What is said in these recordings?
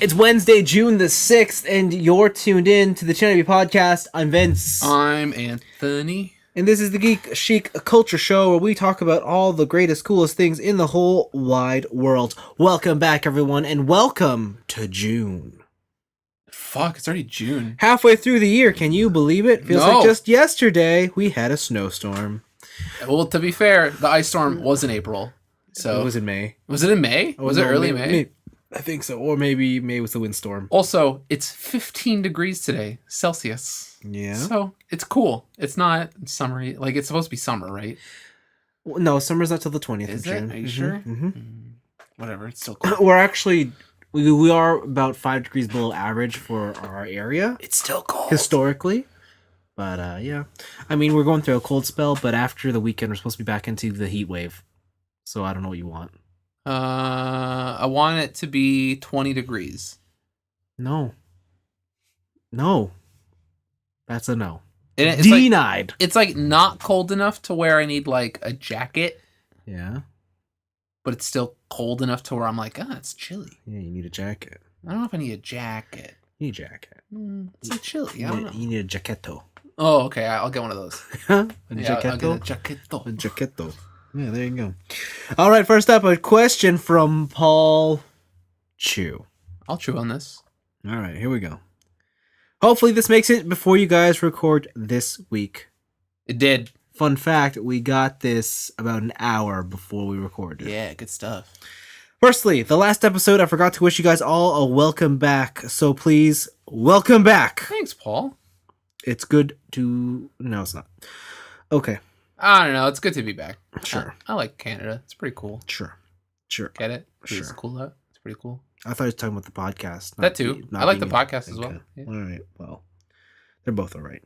It's Wednesday, June the 6th, and you're tuned in to the TNIAB podcast. I'm Vince. I'm Anthony. And this is the Geek Chic Culture Show, where we talk about all the greatest, coolest things in the whole wide world. Welcome back, everyone, and welcome to June. Fuck, it's already June. Halfway through the year, can you believe it? Feels No. like just yesterday we had a snowstorm. Well, to be fair, the ice storm was in April. So It was in May. Was it in May? Was it early May? I think so. Or maybe May was the windstorm. Also, it's 15 degrees today, Celsius. Yeah. So it's cool. It's not summery. Like, it's supposed to be summer, right? Well, no, summer's not till the 20th Is of it? June. Are you sure? Mm-hmm. Whatever, it's still cool. We're actually... We are about 5 degrees below average for our area. It's still cold. Historically. But, yeah. I mean, we're going through a cold spell, but after the weekend, we're supposed to be back into the heat wave. So I don't know what you want. I want it to be 20 degrees. No. No. That's a no. And it's Denied. It's like not cold enough to where I need like a jacket, Yeah. but it's still cold enough to where I'm like, it's chilly. Yeah, you need a jacket. I don't know if I need a jacket. You need a jacket. It's like chilly. I don't know. You need a jacketto. Oh, okay. I'll get one of those. A Yeah, I'll get a jacketto? A jacketto. jacketto. Yeah, there you go. All right, first up, a question from Paul Chu. I'll chew on this. All right, here we go. Hopefully this makes it before you guys record this week. It did. Fun fact, we got this about an hour before we recorded. Yeah, good stuff. Firstly, the last episode, I forgot to wish you guys all a welcome back. So please, welcome back. Thanks, Paul. It's good to... No, it's not. Okay. I don't know. It's good to be back. Sure. I like Canada. It's pretty cool. Sure. Get it? Sure. It's cool out. It's pretty cool. I thought he was talking about the podcast. That too. I like the podcast as well. Yeah. All right. Well, they're both all right.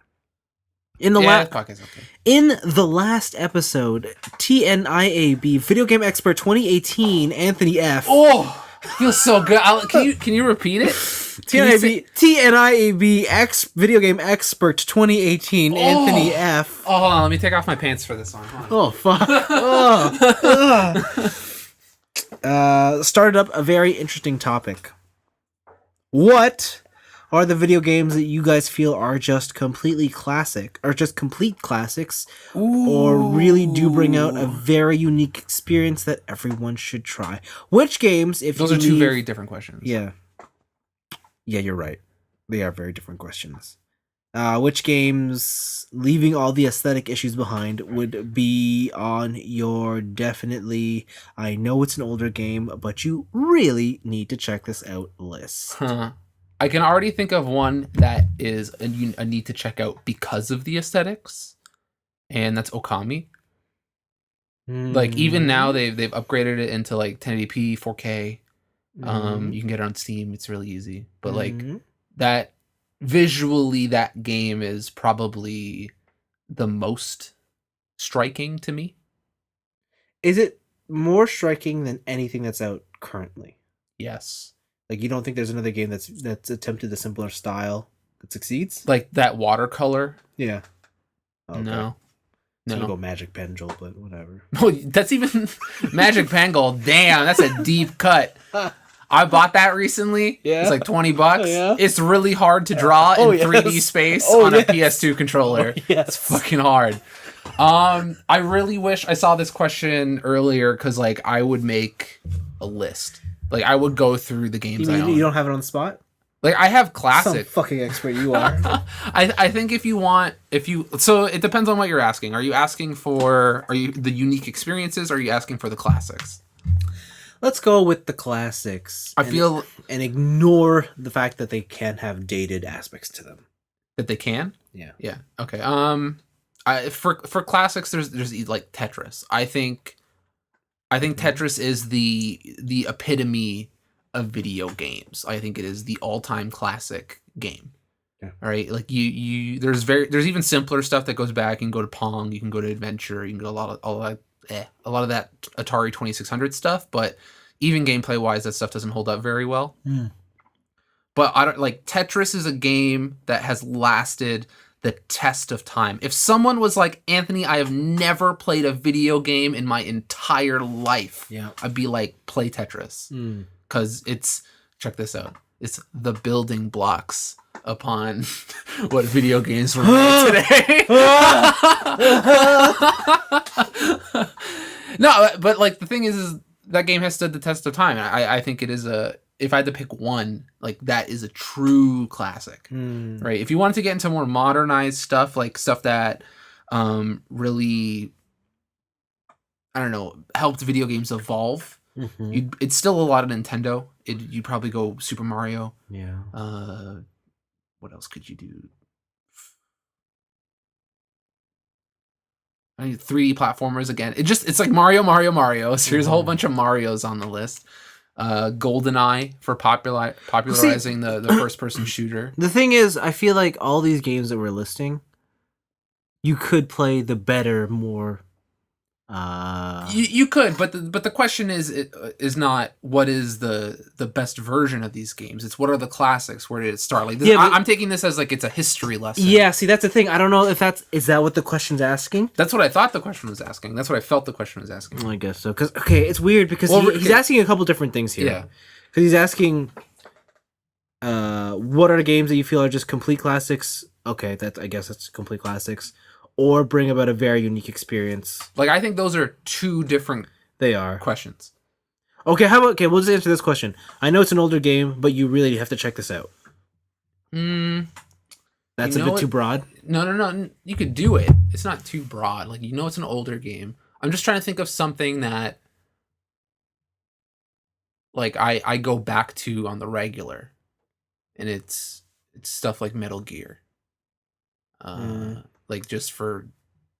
The podcast okay. In the last episode, TNIAB Video Game Expert 2018, Anthony F. Oh, feels so good. Can you repeat it? TNIAB Video Game Expert 2018, Anthony F. Oh, hold on. Let me take off my pants for this one. Oh, fuck. Started up a very interesting topic. What are the video games that you guys feel are just completely classic, or just complete classics, or really do bring out a very unique experience that everyone should try? Which games, if those you are two very different questions. Yeah. Yeah, you're right. They are very different questions. Which games, leaving all the aesthetic issues behind, would be on your definitely, I know it's an older game, but you really need to check this out list? Huh. I can already think of one that is a need to check out because of the aesthetics, and that's Okami. Like, even now they've upgraded it into like 1080p, 4K. You can get it on Steam. It's really easy. But like that visually, that game is probably the most striking to me. Is it more striking than anything that's out currently? Yes. Like, you don't think there's another game that's attempted a simpler style that succeeds? Like that watercolor? Yeah. Okay. No. I'm gonna go Magic Pendule, but whatever. Oh, that's even Magic Pendule. Damn, that's a deep cut. I bought that recently. Yeah. It's like $20. Yeah. It's really hard to draw in 3D space on a PS2 controller. Yes. It's fucking hard. I really wish I saw this question earlier, because like I would make a list. Like I would go through the games I own. You don't have it on the spot? Like I have classic. Some fucking expert you are. I think so it depends on what you're asking. Are you asking for the unique experiences? Or are you asking for the classics? Let's go with the classics. And ignore the fact that they can have dated aspects to them. That they can? Yeah. Yeah. Okay. For classics, there's like Tetris. I think Tetris is the epitome of video games. I think it is the all-time classic game. Yeah. All right. Like there's even simpler stuff that goes back. You can go to Pong. You can go to Adventure. You can go a lot of that Atari 2600 stuff. But even gameplay wise, that stuff doesn't hold up very well. But Tetris is a game that has lasted the test of time. If someone was like, Anthony, I have never played a video game in my entire life, I'd be like, play Tetris. Because check this out. It's the building blocks upon what video games were made today. No, but like the thing is that game has stood the test of time. I think it is if I had to pick one, like that is a true classic, right? If you wanted to get into more modernized stuff, like stuff that really, I don't know, helped video games evolve. It's still a lot of Nintendo. You'd probably go Super Mario. Yeah. What else could you do? I mean, 3D platformers again. It's like Mario, Mario, Mario. So here's a whole bunch of Marios on the list. GoldenEye for popularizing the first person shooter. The thing is, I feel like all these games that we're listing, you could play the better, more. You could, but the question is not what is the best version of these games. It's what are the classics? Where did it start? Like this, I'm taking this as like it's a history lesson. Yeah, see, that's the thing. I don't know if is that what the question's asking. That's what I thought the question was asking. That's what I felt the question was asking. I guess so. Because it's weird because he's asking a couple different things here. Yeah, because he's asking, what are the games that you feel are just complete classics? Okay, I guess that's complete classics. Or bring about a very unique experience. Like I think those are two different. They are questions. Okay, we'll just answer this question. I know it's an older game, but you really have to check this out. That's a bit too broad. No. You could do it. It's not too broad. Like it's an older game. I'm just trying to think of something that, like I go back to on the regular, and it's stuff like Metal Gear. Like just for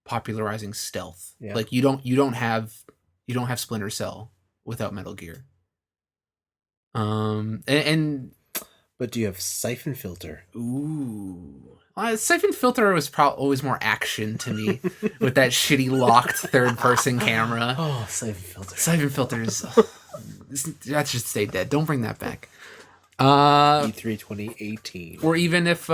popularizing stealth. Yeah. Like you don't have Splinter Cell without Metal Gear. But do you have Siphon Filter? Ooh. Siphon Filter was always more action to me with that shitty locked third person camera. Oh, Siphon Filter. Siphon Filters. That should stay dead. Don't bring that back. E3 2018. Or even if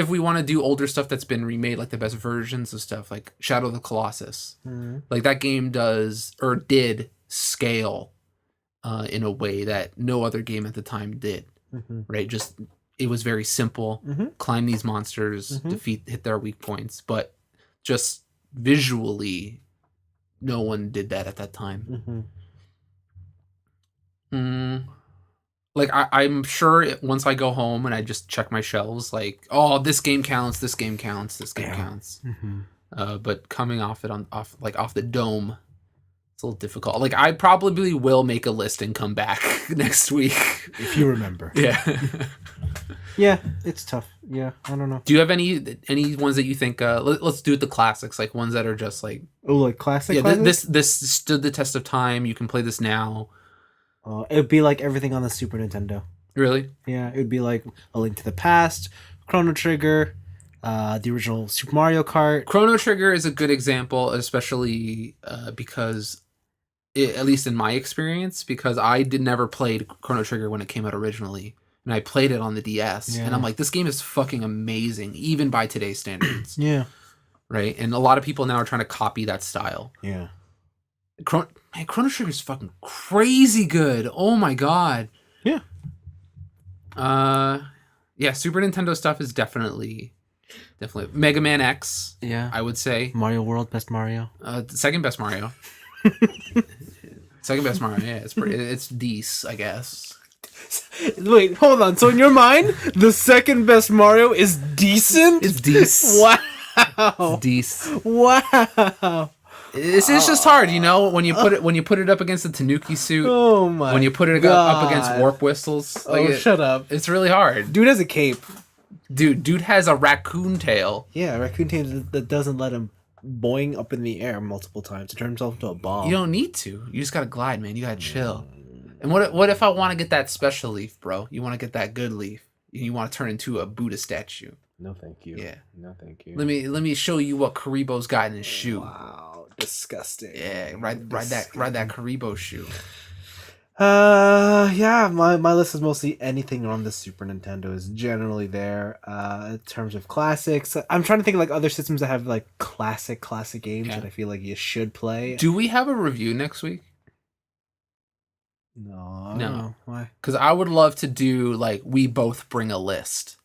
we want to do older stuff that's been remade, like the best versions of stuff, like Shadow of the Colossus, like that game did scale in a way that no other game at the time did, right? Just it was very simple. Climb these monsters, hit their weak points, but just visually, no one did that at that time. Like I'm sure once I go home and I just check my shelves, like, oh, this game counts, this game counts, this game counts. But coming off the dome, it's a little difficult. Like I probably will make a list and come back next week if you remember. Yeah. Yeah, it's tough. Yeah, I don't know. Do you have any ones that you think? Let's do it the classics, like ones that are just like classic. Yeah, this stood the test of time. You can play this now. It would be like everything on the Super Nintendo. Really? Yeah, it would be like A Link to the Past, Chrono Trigger, the original Super Mario Kart. Chrono Trigger is a good example, especially because, at least in my experience, because I never played Chrono Trigger when it came out originally, and I played it on the DS, and I'm like, this game is fucking amazing, even by today's standards. Yeah. Right? And a lot of people now are trying to copy that style. Yeah. Chrono Trigger is fucking crazy good. Oh my god. Yeah. Yeah, Super Nintendo stuff is definitely Mega Man X. Yeah. I would say. Mario World, best Mario. Second best Mario. Second best Mario. Yeah, it's decent, I guess. Wait, hold on. So in your mind, the second best Mario is decent? It's decent. Wow. It's decent. Wow. It's just hard, when you put it up against the Tanuki suit. Oh my! When you put it up against warp whistles. Shut up! It's really hard. Dude has a cape. Dude has a raccoon tail. Yeah, a raccoon tail that doesn't let him boing up in the air multiple times to turn himself into a bomb. You don't need to. You just gotta glide, man. You gotta chill. And what if I want to get that special leaf, bro? You want to get that good leaf. You want to turn into a Buddha statue. No, thank you. Yeah. No, thank you. Let me show you what Karibo's got in his shoe. Wow, disgusting. Yeah, ride that Karibo shoe. Yeah, my list is mostly anything on the Super Nintendo is generally there. In terms of classics, I'm trying to think of like other systems that have like classic games that I feel like you should play. Do we have a review next week? No, I don't No. know. Why? Because I would love to do like we both bring a list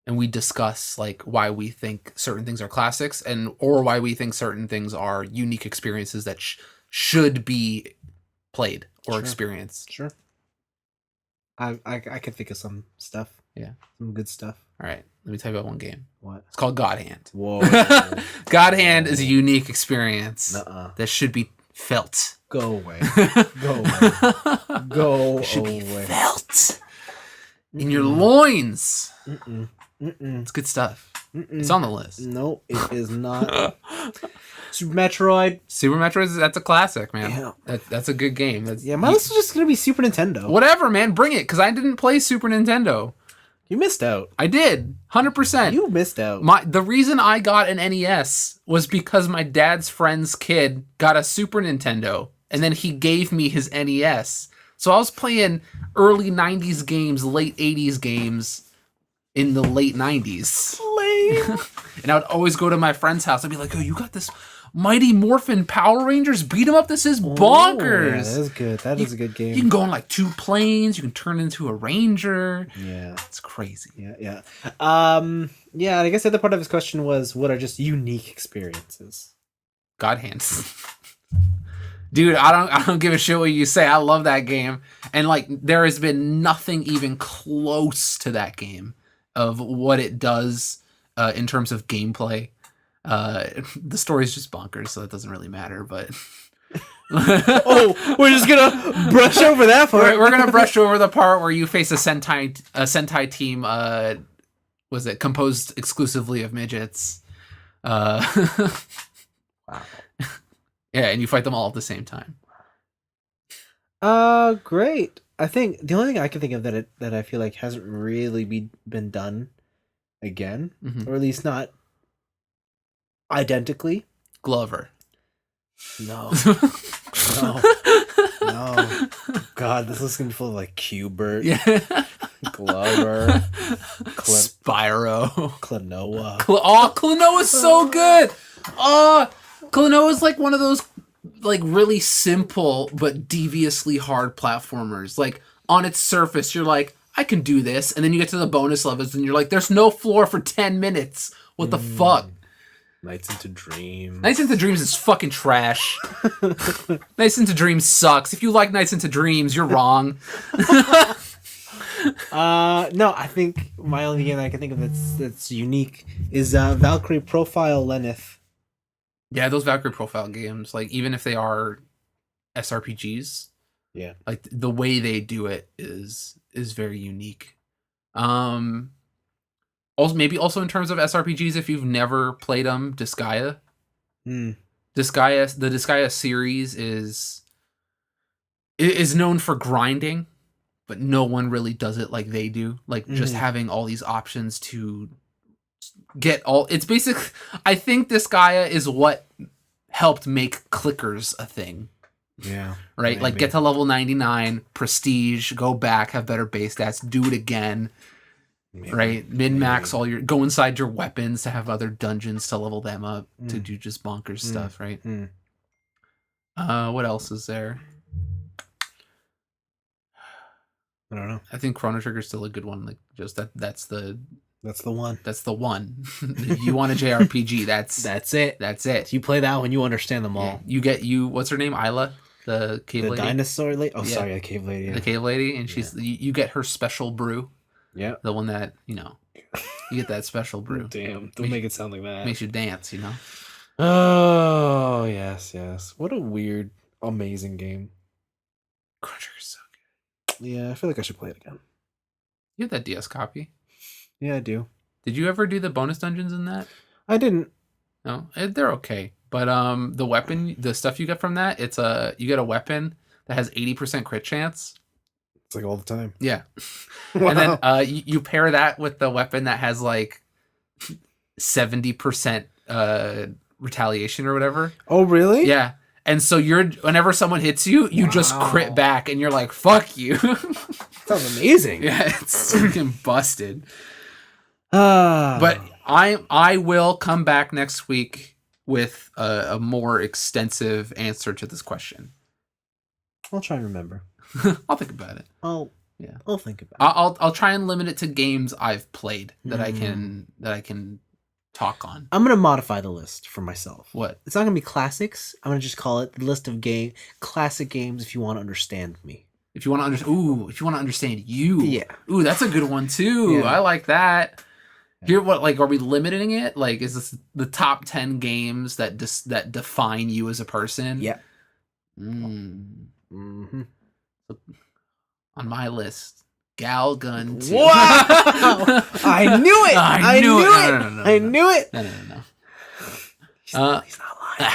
and we discuss like why we think certain things are classics and or why we think certain things are unique experiences that should be played or Sure. experienced. Sure. I could think of some stuff. Yeah. Some good stuff. All right. Let me tell you about one game. What? It's called God Hand. Whoa. God Hand is a unique experience that should be felt. Go away. Go away. Go It should away. be felt in your loins. Mm-mm. Mm-mm. It's good stuff. Mm-mm. It's on the list. No, it is not. Super Metroid. Super Metroid, that's a classic, man. Yeah. That's a good game. My list is just gonna be Super Nintendo. Whatever, man. Bring it, because I didn't play Super Nintendo. You missed out. I did, 100%. You missed out. The reason I got an NES was because my dad's friend's kid got a Super Nintendo, and then he gave me his NES. So I was playing early 90s games, late 80s games in the late 90s. Lame. And I would always go to my friend's house. I'd be like, oh, you got this Mighty Morphin Power Rangers? Beat 'em up. This is bonkers. Yeah, that is good. That is a good game. You can go on like 2 planes. You can turn into a ranger. Yeah. It's crazy. Yeah. Yeah, I guess the other part of his question was, what are just unique experiences? God hands. Dude, I don't give a shit what you say. I love that game. And like there has been nothing even close to that game of what it does in terms of gameplay. The story's just bonkers, so that doesn't really matter, but Oh, we're just gonna brush over that part. we're gonna brush over the part where you face a Sentai team was it composed exclusively of midgets. Wow. Yeah, and you fight them all at the same time. Great. I think the only thing I can think of that I feel like hasn't really been done again, or at least not identically. Glover. No. No. God, this is gonna be full of like Q*bert, Yeah. Glover, Spyro. Klonoa. Klonoa's so good. Klonoa's like one of those like really simple but deviously hard platformers. Like on its surface, you're like, I can do this, and then you get to the bonus levels, and you're like, there's no floor for 10 minutes. What the fuck? Nights into Dreams. Nights into Dreams is fucking trash. Nights into Dreams sucks. If you like Nights into Dreams, you're wrong. No, I think my only game I can think of that's unique is Valkyrie Profile Lenneth. Yeah, those Valkyrie Profile games, like even if they are SRPGs, yeah, like the way they do it is very unique. Also, maybe also in terms of SRPGs, if you've never played them, Disgaea. The Disgaea series is known for grinding, but no one really does it like they do. Like just having all these options to get all. It's basic. I think Disgaea is what helped make clickers a thing. Yeah. Right? Maybe. Like get to level 99, prestige, go back, have better base stats, do it again. Maybe. Right? Min-max all your... Go inside your weapons to have other dungeons to level them up, to do just bonkers stuff, right? What else is there? I don't know. I think Chrono Trigger's still a good one. Like, just that's the one. That's the one. If you want a JRPG, that's it. That's it. You play that one, you understand them all. Yeah. What's her name? Isla? The cave lady? Dinosaur lady? Oh, yeah. Sorry, the cave lady. Yeah. The cave lady, and she's you get her special brew. Yeah. The one that, you get that special brew. Damn. Don't make it sound like that. Makes you dance, Oh, yes. What a weird, amazing game. Chrono Trigger's so good. Yeah, I feel like I should play it again. You have that DS copy? Yeah, I do. Did you ever do the bonus dungeons in that? I didn't. No, they're okay. But the stuff you get from that, you get a weapon that has 80% crit chance. It's like all the time. Yeah. Wow. And then you pair that with the weapon that has like 70% retaliation or whatever. Oh, really? Yeah. And so whenever someone hits you, you just crit back and you're like, fuck you. Sounds amazing. Yeah, it's freaking busted. But I will come back next week with a more extensive answer to this question. I'll try and remember. I'll think about it. Yeah. I'll think about it. I'll try and limit it to games I've played that I can talk on. I'm gonna modify the list for myself. What? It's not gonna be classics. I'm gonna just call it the list of classic games if you want to understand me. If you want to if you want to understand you. Yeah. Ooh, that's a good one too. Yeah. I like that. Here, what, like, are we limiting it? Like, is this the top 10 games that that define you as a person? Yeah. Mm-hmm. On my list, Gal Gun 2. Wow! I knew it! I knew it! No, I knew it! No. He's not lying.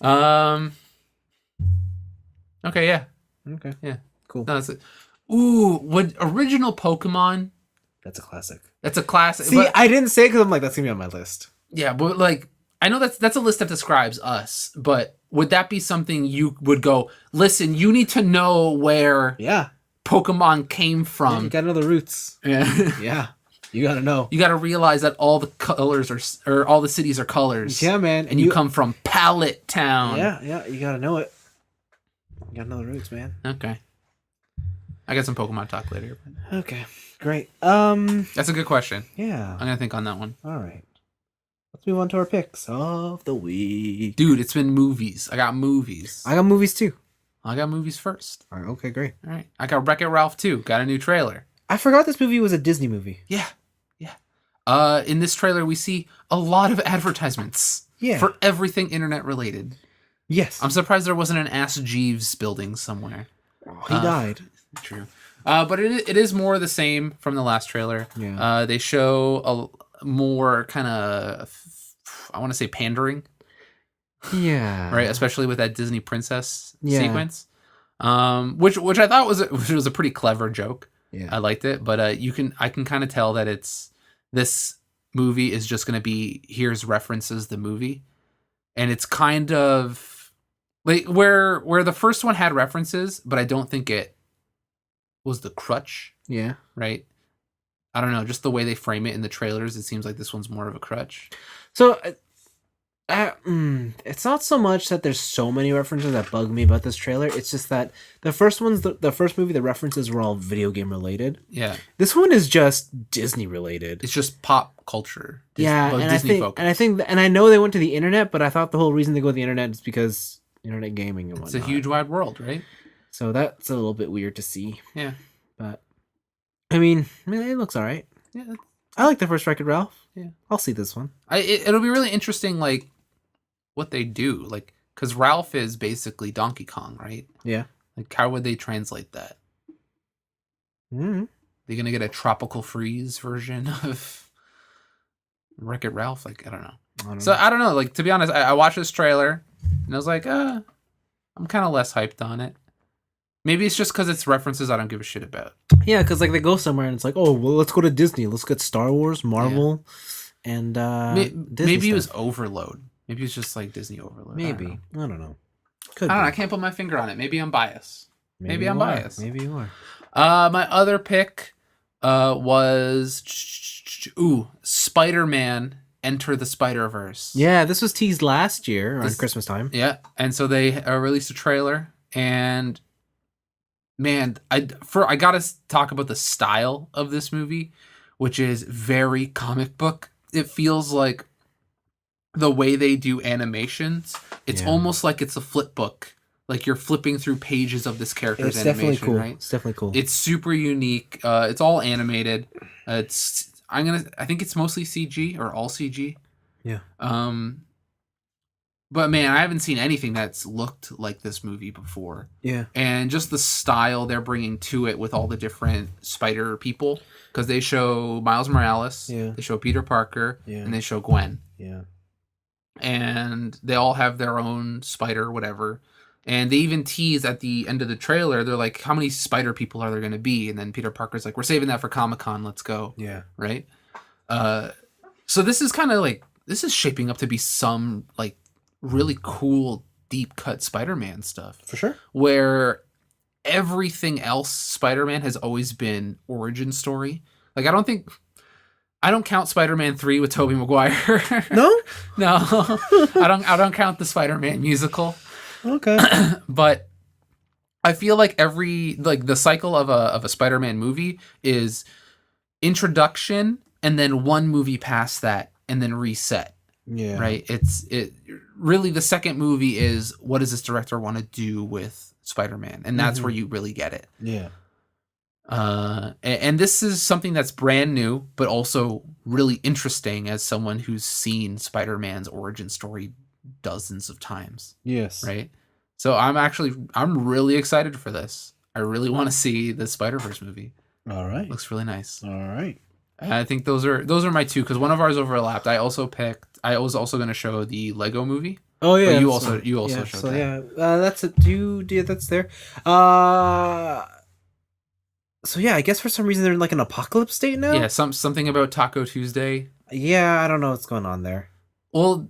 I'm not lying. Okay, yeah. Okay. Yeah. Cool. No, that's it. Ooh, what original Pokemon? That's a classic. That's a classic. See, I didn't say it because I'm like, that's gonna be on my list. Yeah, but like, I know that's a list that describes us, but would that be something you would go, listen, you need to know where Pokemon came from. Yeah, you gotta know the roots. Yeah. Yeah. You gotta know. You gotta realize that all the colors or all the cities are colors. Yeah, man. And you come from Pallet Town. Yeah, you gotta know it. You gotta know the roots, man. Okay. I got some Pokemon talk later. Okay. Great. That's a good question. Yeah. I'm gonna think on that one. All right. Let's move on to our picks of the week. Dude, it's been movies. I got movies. I got movies too. I got movies first. All right. Okay. Great. All right. I got Wreck-It Ralph 2. Got a new trailer. I forgot this movie was a Disney movie. Yeah. In this trailer, we see a lot of advertisements. Yeah. For everything internet related. Yes. I'm surprised there wasn't an Ask Jeeves building somewhere. Oh, he died. True. But it is more of the same from the last trailer. Yeah. They show a more kind of, I want to say, pandering. Yeah. Right, especially with that Disney princess sequence. Which I thought was a pretty clever joke. Yeah. I liked it, but I can kind of tell that this movie is just going to be, here's references the movie, and it's kind of like where the first one had references, but I don't think it was the crutch. Yeah. Right. I don't know, just the way they frame it in the trailers, it seems like this one's more of a crutch. So, it's not so much that there's so many references that bug me about this trailer. It's just that the first movie, the references were all video game related. Yeah. This one is just Disney related. It's just pop culture. Disney focused. And I know they went to the internet, but I thought the whole reason they go to the internet is because internet gaming and whatnot. It's a huge wide world, right? So that's a little bit weird to see. Yeah. But I mean, it looks all right. Yeah. I like the first Wreck-It Ralph. Yeah. I'll see this one. It'll be really interesting, like, what they do. Like, because Ralph is basically Donkey Kong, right? Yeah. Like, how would they translate that? Mm-hmm. They're going to get a Tropical Freeze version of Wreck-It Ralph? Like, I don't know. I don't know. Like, to be honest, I watched this trailer, and I was like, I'm kind of less hyped on it. Maybe it's just because it's references I don't give a shit about. Yeah, because like they go somewhere and it's like, oh, well, let's go to Disney. Let's get Star Wars, Marvel, and Disney maybe it was stuff. Overload. Maybe it's just like Disney Overload. Maybe. I don't know. I don't know. I can't put my finger on it. Maybe I'm biased. Maybe I'm biased. Maybe you are. My other pick was Spider-Man Enter the Spider-Verse. Yeah, this was teased last year around Christmas time. Yeah, and so they released a trailer, and man, I gotta talk about the style of this movie, which is very comic book. It feels like the way they do animations, it's almost like it's a flip book. Like you're flipping through pages of this character's animation, definitely cool. right? It's definitely cool. It's super unique. It's all animated. I think it's mostly CG or all CG. Yeah. But man, I haven't seen anything that's looked like this movie before. Yeah. And just the style they're bringing to it with all the different spider people, because they show Miles Morales, they show Peter Parker, and they show Gwen. Yeah. And they all have their own spider, whatever. And they even tease at the end of the trailer, they're like, how many spider people are there going to be? And then Peter Parker's like, we're saving that for Comic-Con, let's go. Yeah. Right? So this is kind of like, this is shaping up to be some, like, really cool, deep-cut Spider-Man stuff. For sure. Where everything else Spider-Man has always been origin story. Like, I don't count Spider-Man 3 with Tobey Maguire. No? No. I don't count the Spider-Man musical. Okay. But I feel like the cycle of a Spider-Man movie is introduction and then one movie past that and then reset. Yeah. Right? It really, the second movie is, what does this director want to do with Spider-Man? And that's where you really get it. Yeah. And this is something that's brand new, but also really interesting as someone who's seen Spider-Man's origin story dozens of times. Yes. Right? So I'm really excited for this. I really want to see the Spider-Verse movie. All right. Looks really nice. All right. And I think those are my two, because one of ours overlapped. I was also going to show the Lego movie. Oh yeah. But you also showed so that. yeah, that's it. That's there. So yeah, I guess for some reason they're in like an apocalypse state now. Yeah, something about Taco Tuesday. Yeah, I don't know what's going on there. Well,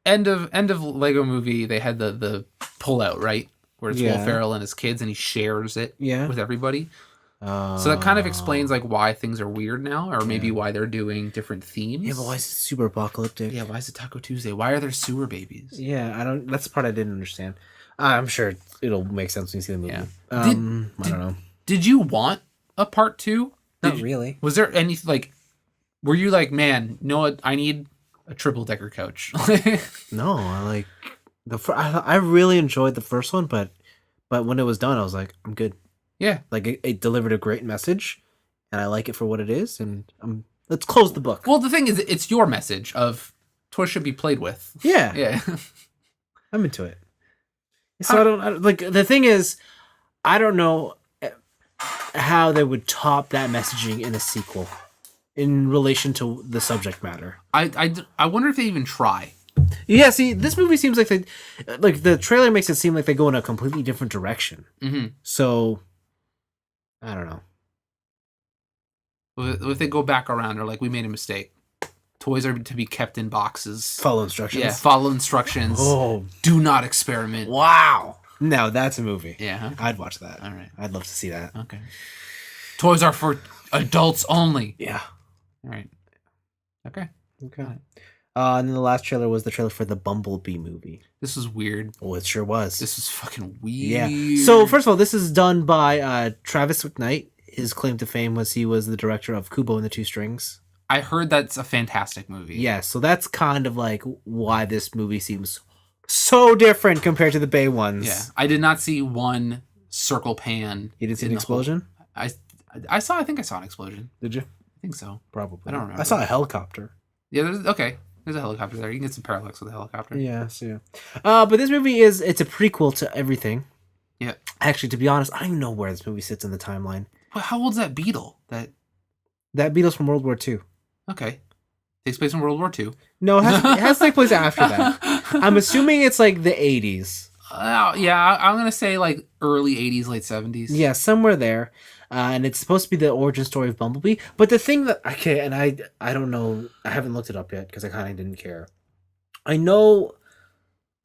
end of Lego movie, they had the pullout, right? Where it's Will Ferrell and his kids, and he shares it with everybody. So that kind of explains like why things are weird now, or maybe why they're doing different themes. Yeah, but why is it super apocalyptic? Yeah, why is it Taco Tuesday? Why are there sewer babies? Yeah, that's the part I didn't understand. I'm sure it'll make sense when you see the movie. Yeah. I don't know. Did you want a part 2? Not really. Was there any were you like, man, you know what? I need a triple-decker coach. No, I really enjoyed the first one, but when it was done, I was like, I'm good. Yeah. Like it delivered a great message, and I like it for what it is, and let's close the book. Well, the thing is, it's your message of toys should be played with. Yeah. Yeah. I'm into it. So I don't like, the thing is, I don't know how they would top that messaging in a sequel in relation to the subject matter. I wonder if they even try. Yeah, see, this movie seems like the trailer makes it seem like they go in a completely different direction. Mm-hmm. So I don't know. If they go back around, they're like, we made a mistake. Toys are to be kept in boxes. Follow instructions. Yeah, follow instructions. Oh, do not experiment. Wow. No, that's a movie. Yeah, I'd watch that. All right, I'd love to see that. Okay. Toys are for adults only. Yeah. All right. Okay. And then the last trailer was the trailer for the Bumblebee movie. This was weird. Oh, it sure was. This was fucking weird. Yeah. So first of all, this is done by Travis McKnight. His claim to fame was he was the director of Kubo and the Two Strings. I heard that's a fantastic movie. Yeah, so that's kind of like why this movie seems so different compared to the Bay ones. Yeah, I did not see one circle pan. You didn't see an explosion? I think I saw an explosion. Did you? I think so. Probably. I don't remember. I saw a helicopter. Yeah, there's a helicopter there. You can get some parallax with a helicopter. Yeah, so yeah. But this movie it's a prequel to everything. Yeah. Actually, to be honest, I don't even know where this movie sits in the timeline. But how old's that beetle? That beetle's from World War II. Okay. Takes place in World War II. No, it has to take place after that. I'm assuming it's like the 80s. Yeah, I'm going to say like early 80s, late 70s. Yeah, somewhere there. And it's supposed to be the origin story of Bumblebee. But the thing that... Okay, and I don't know. I haven't looked it up yet because I kind of didn't care. I know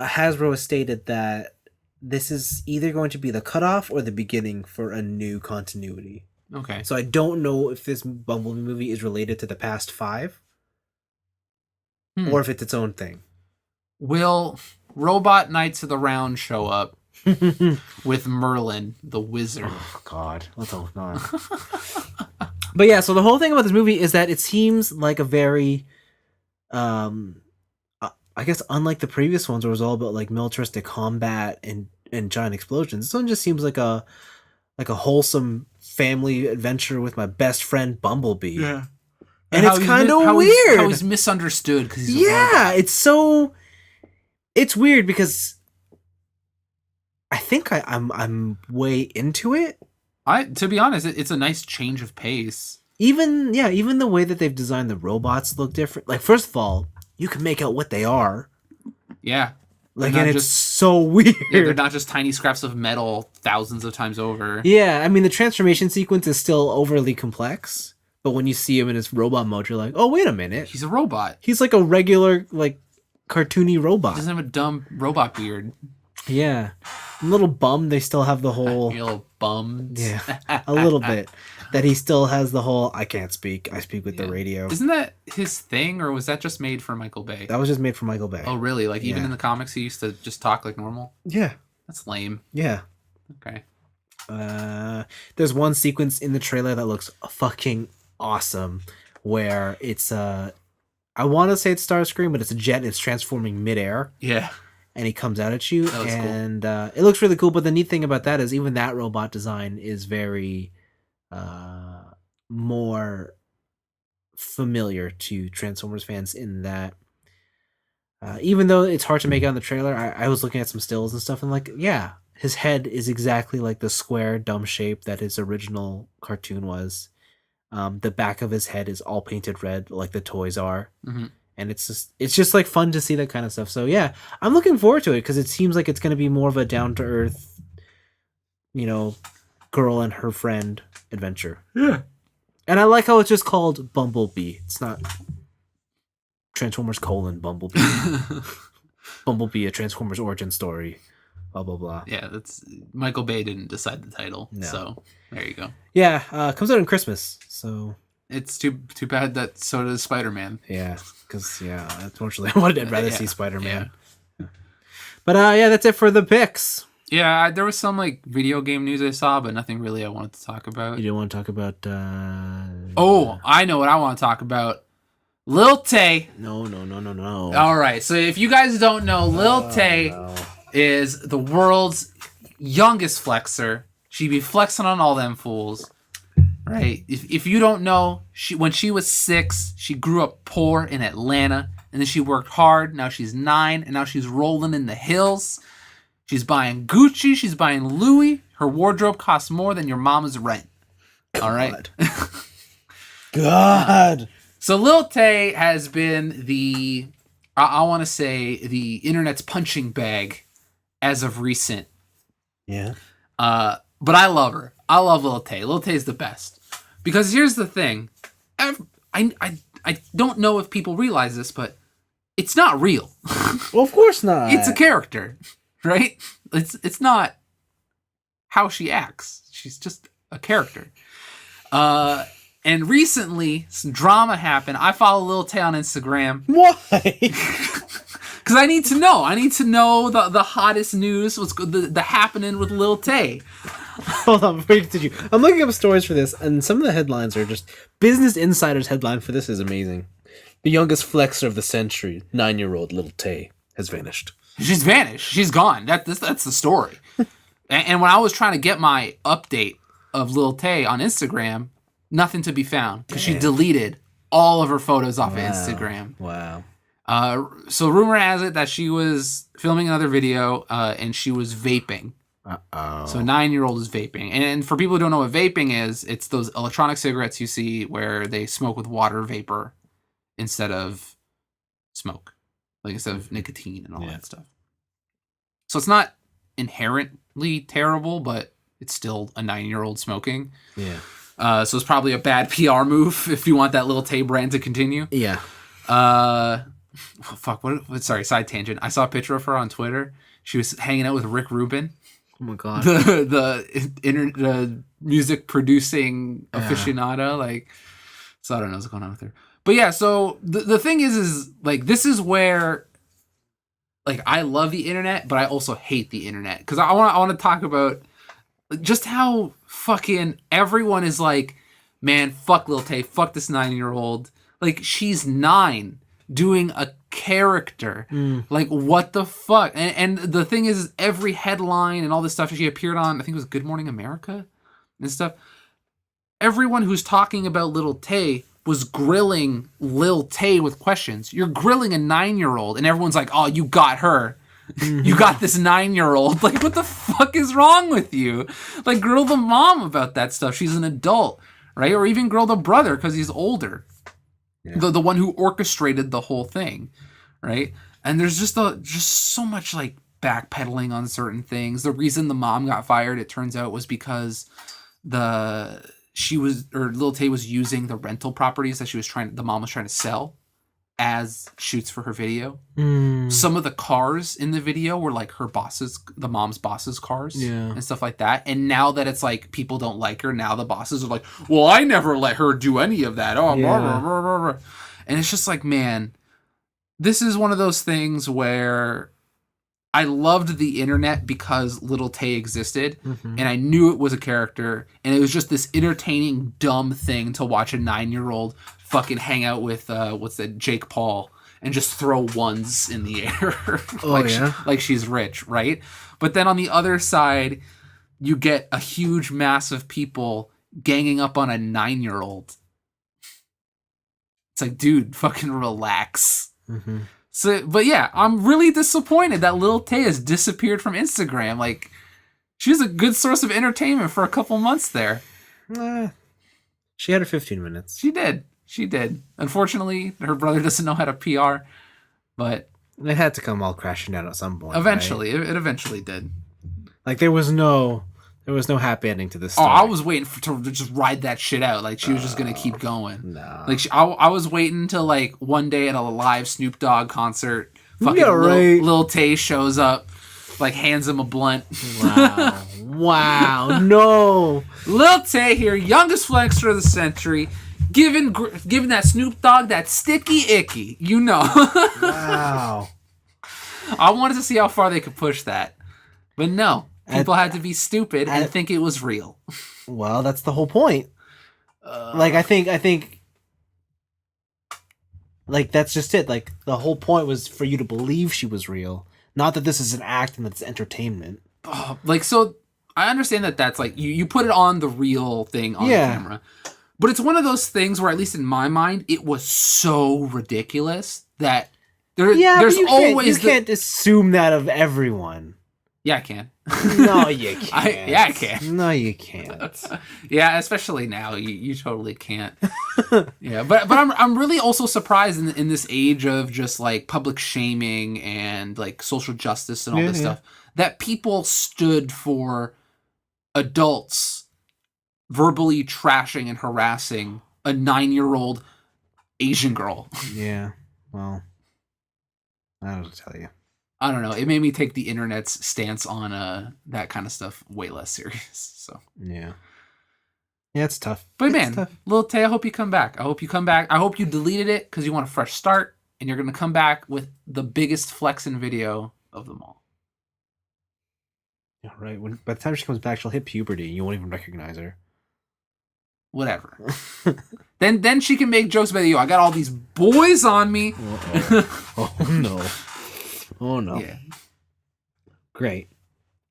Hasbro has stated that this is either going to be the cutoff or the beginning for a new continuity. Okay. So I don't know if this Bumblebee movie is related to the past 5 or if it's its own thing. Will Robot Knights of the Round show up with Merlin, the wizard? Oh, God. Let's hope not. But yeah, so the whole thing about this movie is that it seems like a very, I guess, unlike the previous ones where it was all about like militaristic combat and giant explosions. This one just seems like a wholesome family adventure with my best friend Bumblebee. Yeah. And it's kind of weird. How he's misunderstood because he's it's weird because I think I'm way into it. To be honest, it's a nice change of pace. Even the way that they've designed the robots look different. Like, first of all, you can make out what they are. Yeah. Like, and it's so weird. Yeah, they're not just tiny scraps of metal thousands of times over. Yeah, I mean, the transformation sequence is still overly complex, but when you see him in his robot mode, you're like, oh, wait a minute. He's a robot. He's like a regular, like, cartoony robot. He doesn't have a dumb robot beard. Yeah. A little bummed they still have the whole... You're a little bummed. Yeah, a little bit. That he still has the whole, I can't speak, I speak with the radio. Isn't that his thing, or was that just made for Michael Bay? That was just made for Michael Bay. Oh, really? Like, even in the comics, he used to just talk like normal? Yeah. That's lame. Yeah. Okay. There's one sequence in the trailer that looks fucking awesome, where it's I want to say it's Starscream, but it's a jet. It's transforming midair, Yeah. and he comes out at you, That looks cool. and it looks really cool. But the neat thing about that is even that robot design is very more familiar to Transformers fans in that. Even though it's hard to make out in the trailer, I was looking at some stills and stuff, and like, yeah, his head is exactly like the square, dumb shape that his original cartoon was. The back of his head is all painted red, like the toys are, and it's just like fun to see that kind of stuff. So yeah, I'm looking forward to it because it seems like it's going to be more of a down to earth, you know, girl and her friend adventure. Yeah. And I like how it's just called Bumblebee. It's not Transformers : Bumblebee. Bumblebee, a Transformers origin story. Blah blah blah. Yeah, that's Michael Bay didn't decide the title, No. so there you go. Yeah, comes out on Christmas, so It's too bad that so does Spider-Man. yeah, because unfortunately, I'd rather see Spider-Man. Yeah. But yeah, that's it for the picks. Yeah, there was some like video game news I saw, but nothing really I wanted to talk about. You didn't want to talk about? Oh, I know what I want to talk about. Lil Tay. No. All right, so if you guys don't know, Lil Tay No. is the world's youngest flexer. She be flexing on all them fools, right? If you don't know, when she was 6, she grew up poor in Atlanta, and then she worked hard. Now she's 9, and now she's rolling in the hills. She's buying Gucci. She's buying Louis. Her wardrobe costs more than your mama's rent. All right. God. So Lil Tay has been I want to say the internet's punching bag as of recent. Yeah. But I love her. I love Lil Tay. Lil Tay's the best. Because here's the thing. I don't know if people realize this, but it's not real. Well, of course not. It's a character, right? It's not how she acts. She's just a character. And recently, some drama happened. I follow Lil Tay on Instagram. Why? Because I need to know. I need to know the hottest news. What's the happening with Lil Tay. Hold on, before you continue. I'm looking up stories for this, and some of the headlines are just... Business Insider's headline for this is amazing. The youngest flexer of the century, 9-year-old Lil Tay, has vanished. She's vanished. She's gone. That's the story. And when I was trying to get my update of Lil Tay on Instagram, nothing to be found. Because she deleted all of her photos off of Instagram. Wow. So rumor has it that she was filming another video and she was vaping. Uh-oh. So a 9-year-old is vaping. And for people who don't know what vaping is, it's those electronic cigarettes you see where they smoke with water vapor instead of smoke. Like instead of nicotine and all that stuff. So it's not inherently terrible, but it's still a 9-year-old smoking. Yeah. So it's probably a bad PR move if you want that Lil Tay brand to continue. Yeah. Fuck. Sorry, side tangent. I saw a picture of her on Twitter. She was hanging out with Rick Rubin. Oh my god. The music producing aficionado. Like, so I don't know what's going on with her. But yeah, so the thing is like this is where like I love the internet, but I also hate the internet because I want to talk about just how fucking everyone is like, man, fuck Lil Tay, fuck this 9-year-old. Like she's 9 doing a character. Like what the fuck? And the thing is, every headline and all this stuff she appeared on, I think it was Good Morning America and stuff. Everyone who's talking about Lil Tay was grilling Lil Tay with questions. You're grilling a 9-year-old, and everyone's like, "Oh, you got her. You got this 9-year-old. Like, what the fuck is wrong with you? Like, grill the mom about that stuff. She's an adult, right? Or even grill the brother because he's older." Yeah. The one who orchestrated the whole thing, right? And there's just so much like backpedaling on certain things. The reason the mom got fired, it turns out, was because Lil Tay was using the rental properties that the mom was trying to sell as shoots for her video. Some of the cars in the video were like the mom's boss's cars and stuff like that. And now that it's like people don't like her, now the bosses are like, well, I never let her do any of that. Oh, blah, blah, blah, blah, blah. And it's just like, man, this is one of those things where I loved the internet because Little Tay existed, Mhm. and I knew it was a character, and it was just this entertaining, dumb thing to watch a 9-year-old fucking hang out with Jake Paul and just throw ones in the air Oh, yeah? like she's rich, right? But then on the other side, you get a huge mass of people ganging up on a 9-year-old. It's like, dude, fucking relax. Mm-hmm. So, but yeah, I'm really disappointed that Lil Tay has disappeared from Instagram. Like, she was a good source of entertainment for a couple months there. She had her 15 minutes. She did. She did. Unfortunately, her brother doesn't know how to PR, but It had to come all crashing down at some point. eventually, right? it eventually did. Like there was no happy ending to this story. Oh, I was waiting to just ride that shit out. Like she was just gonna keep going. No. Like I was waiting until like one day at a live Snoop Dogg concert, fucking Yeah, right. Lil Tay shows up, like hands him a blunt. Wow. Wow. No. Lil Tay here, youngest flexer of the century, giving that Snoop Dogg that sticky icky. You know. Wow. I wanted to see how far they could push that, but no. People had to be stupid and think it was real. Well, that's the whole point. Like I think like that's just it. Like the whole point was for you to believe she was real, not that this is an act and that it's entertainment. Like, so I understand that that's like you put it on the real thing on the camera, but it's one of those things where, at least in my mind, it was so ridiculous that there's always you can't assume that of everyone. Yeah, I can. No, you can't. I can. No, you can't. Yeah, especially now, you totally can't. Yeah, but I'm really also surprised in this age of just like public shaming and like social justice and all this stuff that people stood for adults verbally trashing and harassing a 9-year-old Asian girl. Yeah, well, I don't know what to tell you. I don't know. It made me take the internet's stance on that kind of stuff way less serious. So yeah, it's tough. But it's man, tough. Lil Tay, I hope you come back. I hope you come back. I hope you deleted it because you want a fresh start, and you're gonna come back with the biggest flexing video of them all. Yeah, right. By the time she comes back, she'll hit puberty, and you won't even recognize her. Whatever. then she can make jokes about you. I got all these boys on me. Oh no. Oh no. Yeah. Great.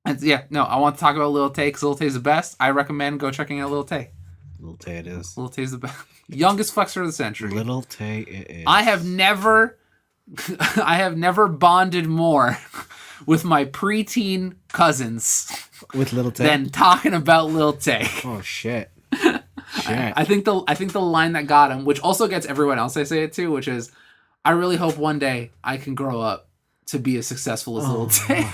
And I want to talk about Lil Tay because Lil Tay's the best. I recommend go checking out Lil Tay. Lil Tay it is. Lil Tay's the best. Youngest flexer of the century. Lil Tay it is. I have never bonded more with my preteen cousins with Lil Tay than talking about Lil Tay. Oh shit. I think the line that got him, which also gets everyone else I say it to, which is, I really hope one day I can grow up to be as successful as Lil Tay.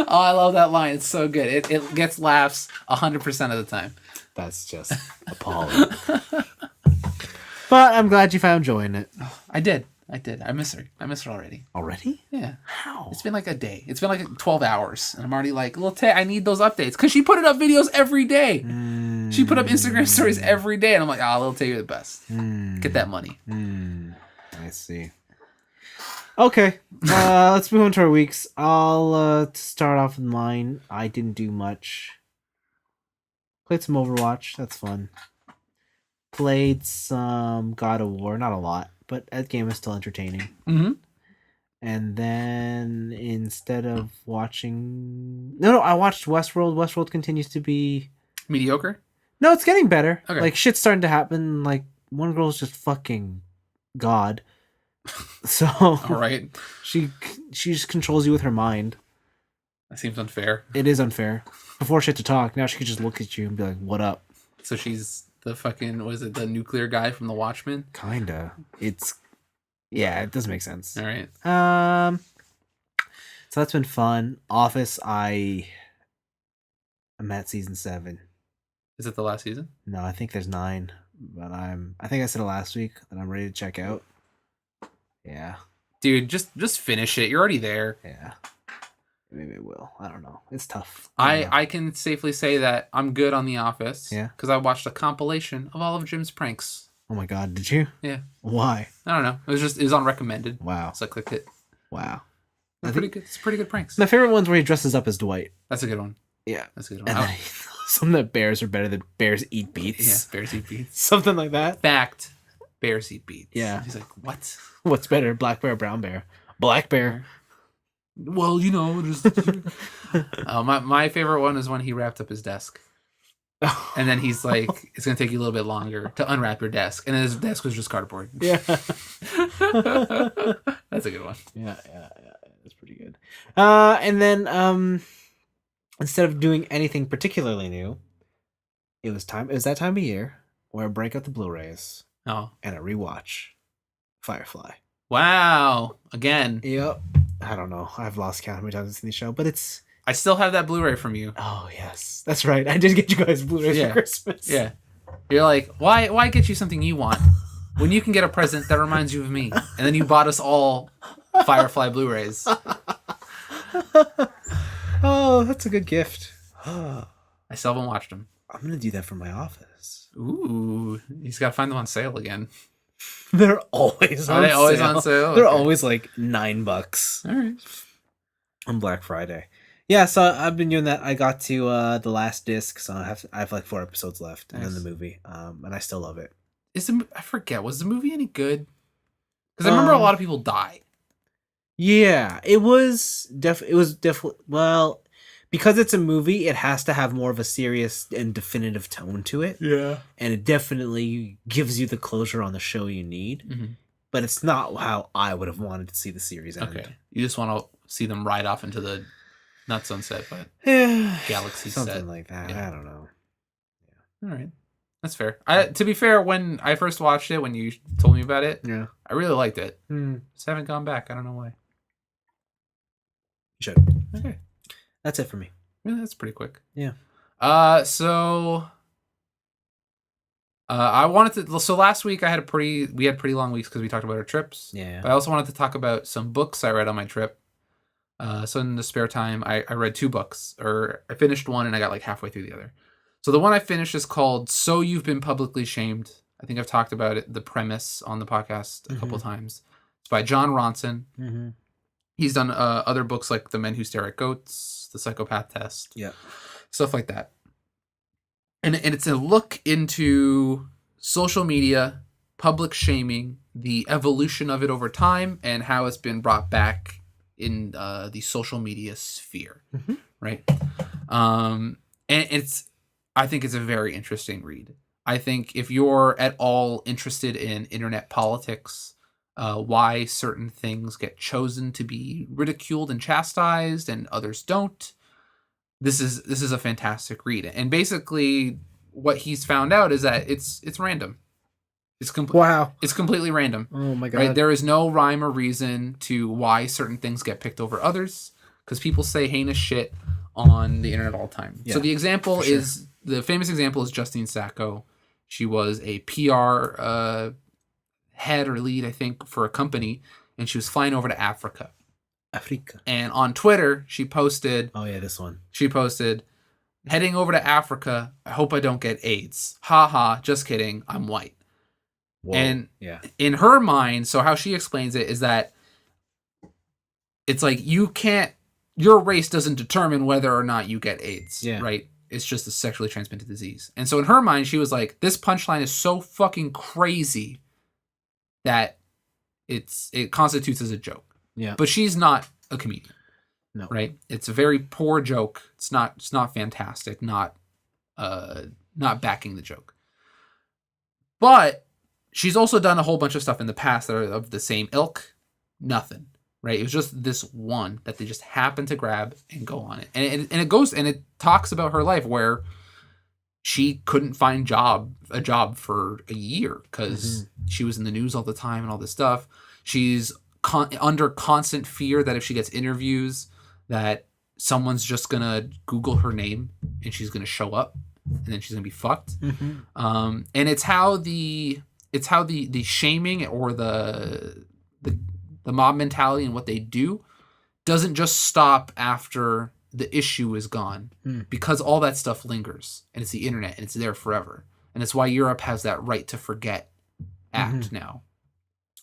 Oh, I love that line. It's so good. It gets laughs 100% of the time. That's just appalling. But I'm glad you found enjoying it. I did. I miss her. I miss her already. Already? Yeah. How? It's been like a day. It's been like 12 hours. And I'm already like, Lil Tay, I need those updates. Because she put up videos every day. She put up Instagram stories every day. And I'm like, Lil Tay, you're the best. Get that money. I see. Okay. Let's move on to our weeks. I'll start off with mine. I didn't do much. Played some Overwatch. That's fun. Played some God of War. Not a lot, but that game is still entertaining. Mm-hmm. And then instead of watching... No, I watched Westworld. Westworld continues to be... Mediocre? No, it's getting better. Okay. Like, shit's starting to happen. Like, one girl's just fucking God. So... All right. She just controls you with her mind. That seems unfair. It is unfair. Before she had to talk, now she could just look at you and be like, what up? So she's the fucking, was it the nuclear guy from The Watchmen? Kinda. It's... Yeah, it doesn't make sense. All right. So that's been fun. Office, I'm at season 7. Is it the last season? No, I think there's 9. But I think I said it last week that I'm ready to check out. Yeah. Dude, just finish it. You're already there. Yeah. Maybe I will. I don't know. It's tough. I can safely say that I'm good on The Office. Yeah. Because I watched a compilation of all of Jim's pranks. Oh my god, did you? Yeah. Why? I don't know. It was on recommended. Wow. So I clicked it. Wow. They're pretty good. It's pretty good pranks. My favorite one's where he dresses up as Dwight. That's a good one. Yeah. That's a good one. And then some that bears are better than bears eat beets. Yeah, bears eat beets. Something like that. Fact, bears eat beets. Yeah. He's like, what? What's better, black bear or brown bear? Black bear. Well, just... my favorite one is when he wrapped up his desk. And then he's like, it's going to take you a little bit longer to unwrap your desk. And then his desk was just cardboard. Yeah. That's a good one. Yeah. That's pretty good. And then instead of doing anything particularly new, it was that time of year where I break out the Blu-rays Oh. and I rewatch Firefly. Wow. Again. Yep. I don't know. I've lost count how many times I've seen the show, but it's... I still have that Blu-ray from you. Oh, yes. That's right. I did get you guys Blu-rays for Christmas. Yeah. You're like, why get you something you want when you can get a present that reminds you of me? And then you bought us all Firefly Blu-rays. Oh, that's a good gift. I still haven't watched them. I'm going to do that for my office. Ooh. He's got to find them on sale again. They're always on sale. Are they always on sale? They're Okay. always like $9 All right. on Black Friday. Yeah, so I've been doing that. I got to the last disc, so I have like 4 episodes left, and then the movie, and I still love it. I forget. Was the movie any good? Because I remember a lot of people die. Yeah, it was definitely well, because it's a movie. It has to have more of a serious and definitive tone to it. Yeah. And it definitely gives you the closure on the show you need. Mm-hmm. But it's not how I would have wanted to see the series end. Okay. You just want to see them ride off into the not sunset, but galaxy something set. like that. Yeah. I don't know. All right. That's fair. To be fair, when I first watched it, when you told me about it, Yeah, I really liked it. mm. Just haven't gone back. I don't know why. You should. Okay. That's it for me. Yeah, that's pretty quick. Yeah. So I wanted to. So last week we had pretty long weeks because we talked about our trips. Yeah. But I also wanted to talk about some books I read on my trip. So in the spare time, I read 2 books, or I finished one and I got like halfway through the other. So the one I finished is called "So You've Been Publicly Shamed." I think I've talked about it, the premise on the podcast a couple times. It's by John Ronson. Mm-hmm. He's done other books like "The Men Who Stare at Goats," "The Psychopath Test," Yeah. stuff like that. And it's a look into social media, public shaming, the evolution of it over time, and how it's been brought back in the social media sphere, right? And I think it's a very interesting read. I think if you're at all interested in internet politics, why certain things get chosen to be ridiculed and chastised and others don't, this is a fantastic read. And basically what he's found out is that it's random. Wow. It's completely random. Oh my God. Right? There is no rhyme or reason to why certain things get picked over others, because people say heinous shit on the internet all the time. Yeah, so the famous example is Justine Sacco. She was a PR head or lead, I think, for a company, and she was flying over to Africa. And on Twitter, she posted... Oh, yeah, this one. She posted, "Heading over to Africa, I hope I don't get AIDS. Ha ha, just kidding, I'm white." Whoa. And yeah, in her mind, so how she explains it is that it's like your race doesn't determine whether or not you get AIDS, right? It's just a sexually transmitted disease. And so in her mind, she was like, this punchline is so fucking crazy that it constitutes as a joke. Yeah. But she's not a comedian. No. Right? It's a very poor joke. It's not fantastic, not backing the joke. But she's also done a whole bunch of stuff in the past that are of the same ilk. Nothing. Right? It was just this one that they just happened to grab and go on it. And it talks about her life where she couldn't find a job for a year because she was in the news all the time and all this stuff. She's under constant fear that if she gets interviews, that someone's just gonna Google her name and she's gonna show up and then she's gonna be fucked. And it's how the shaming or the mob mentality and what they do doesn't just stop after the issue is gone, because all that stuff lingers and it's the internet and it's there forever. And it's why Europe has that right to forget act now,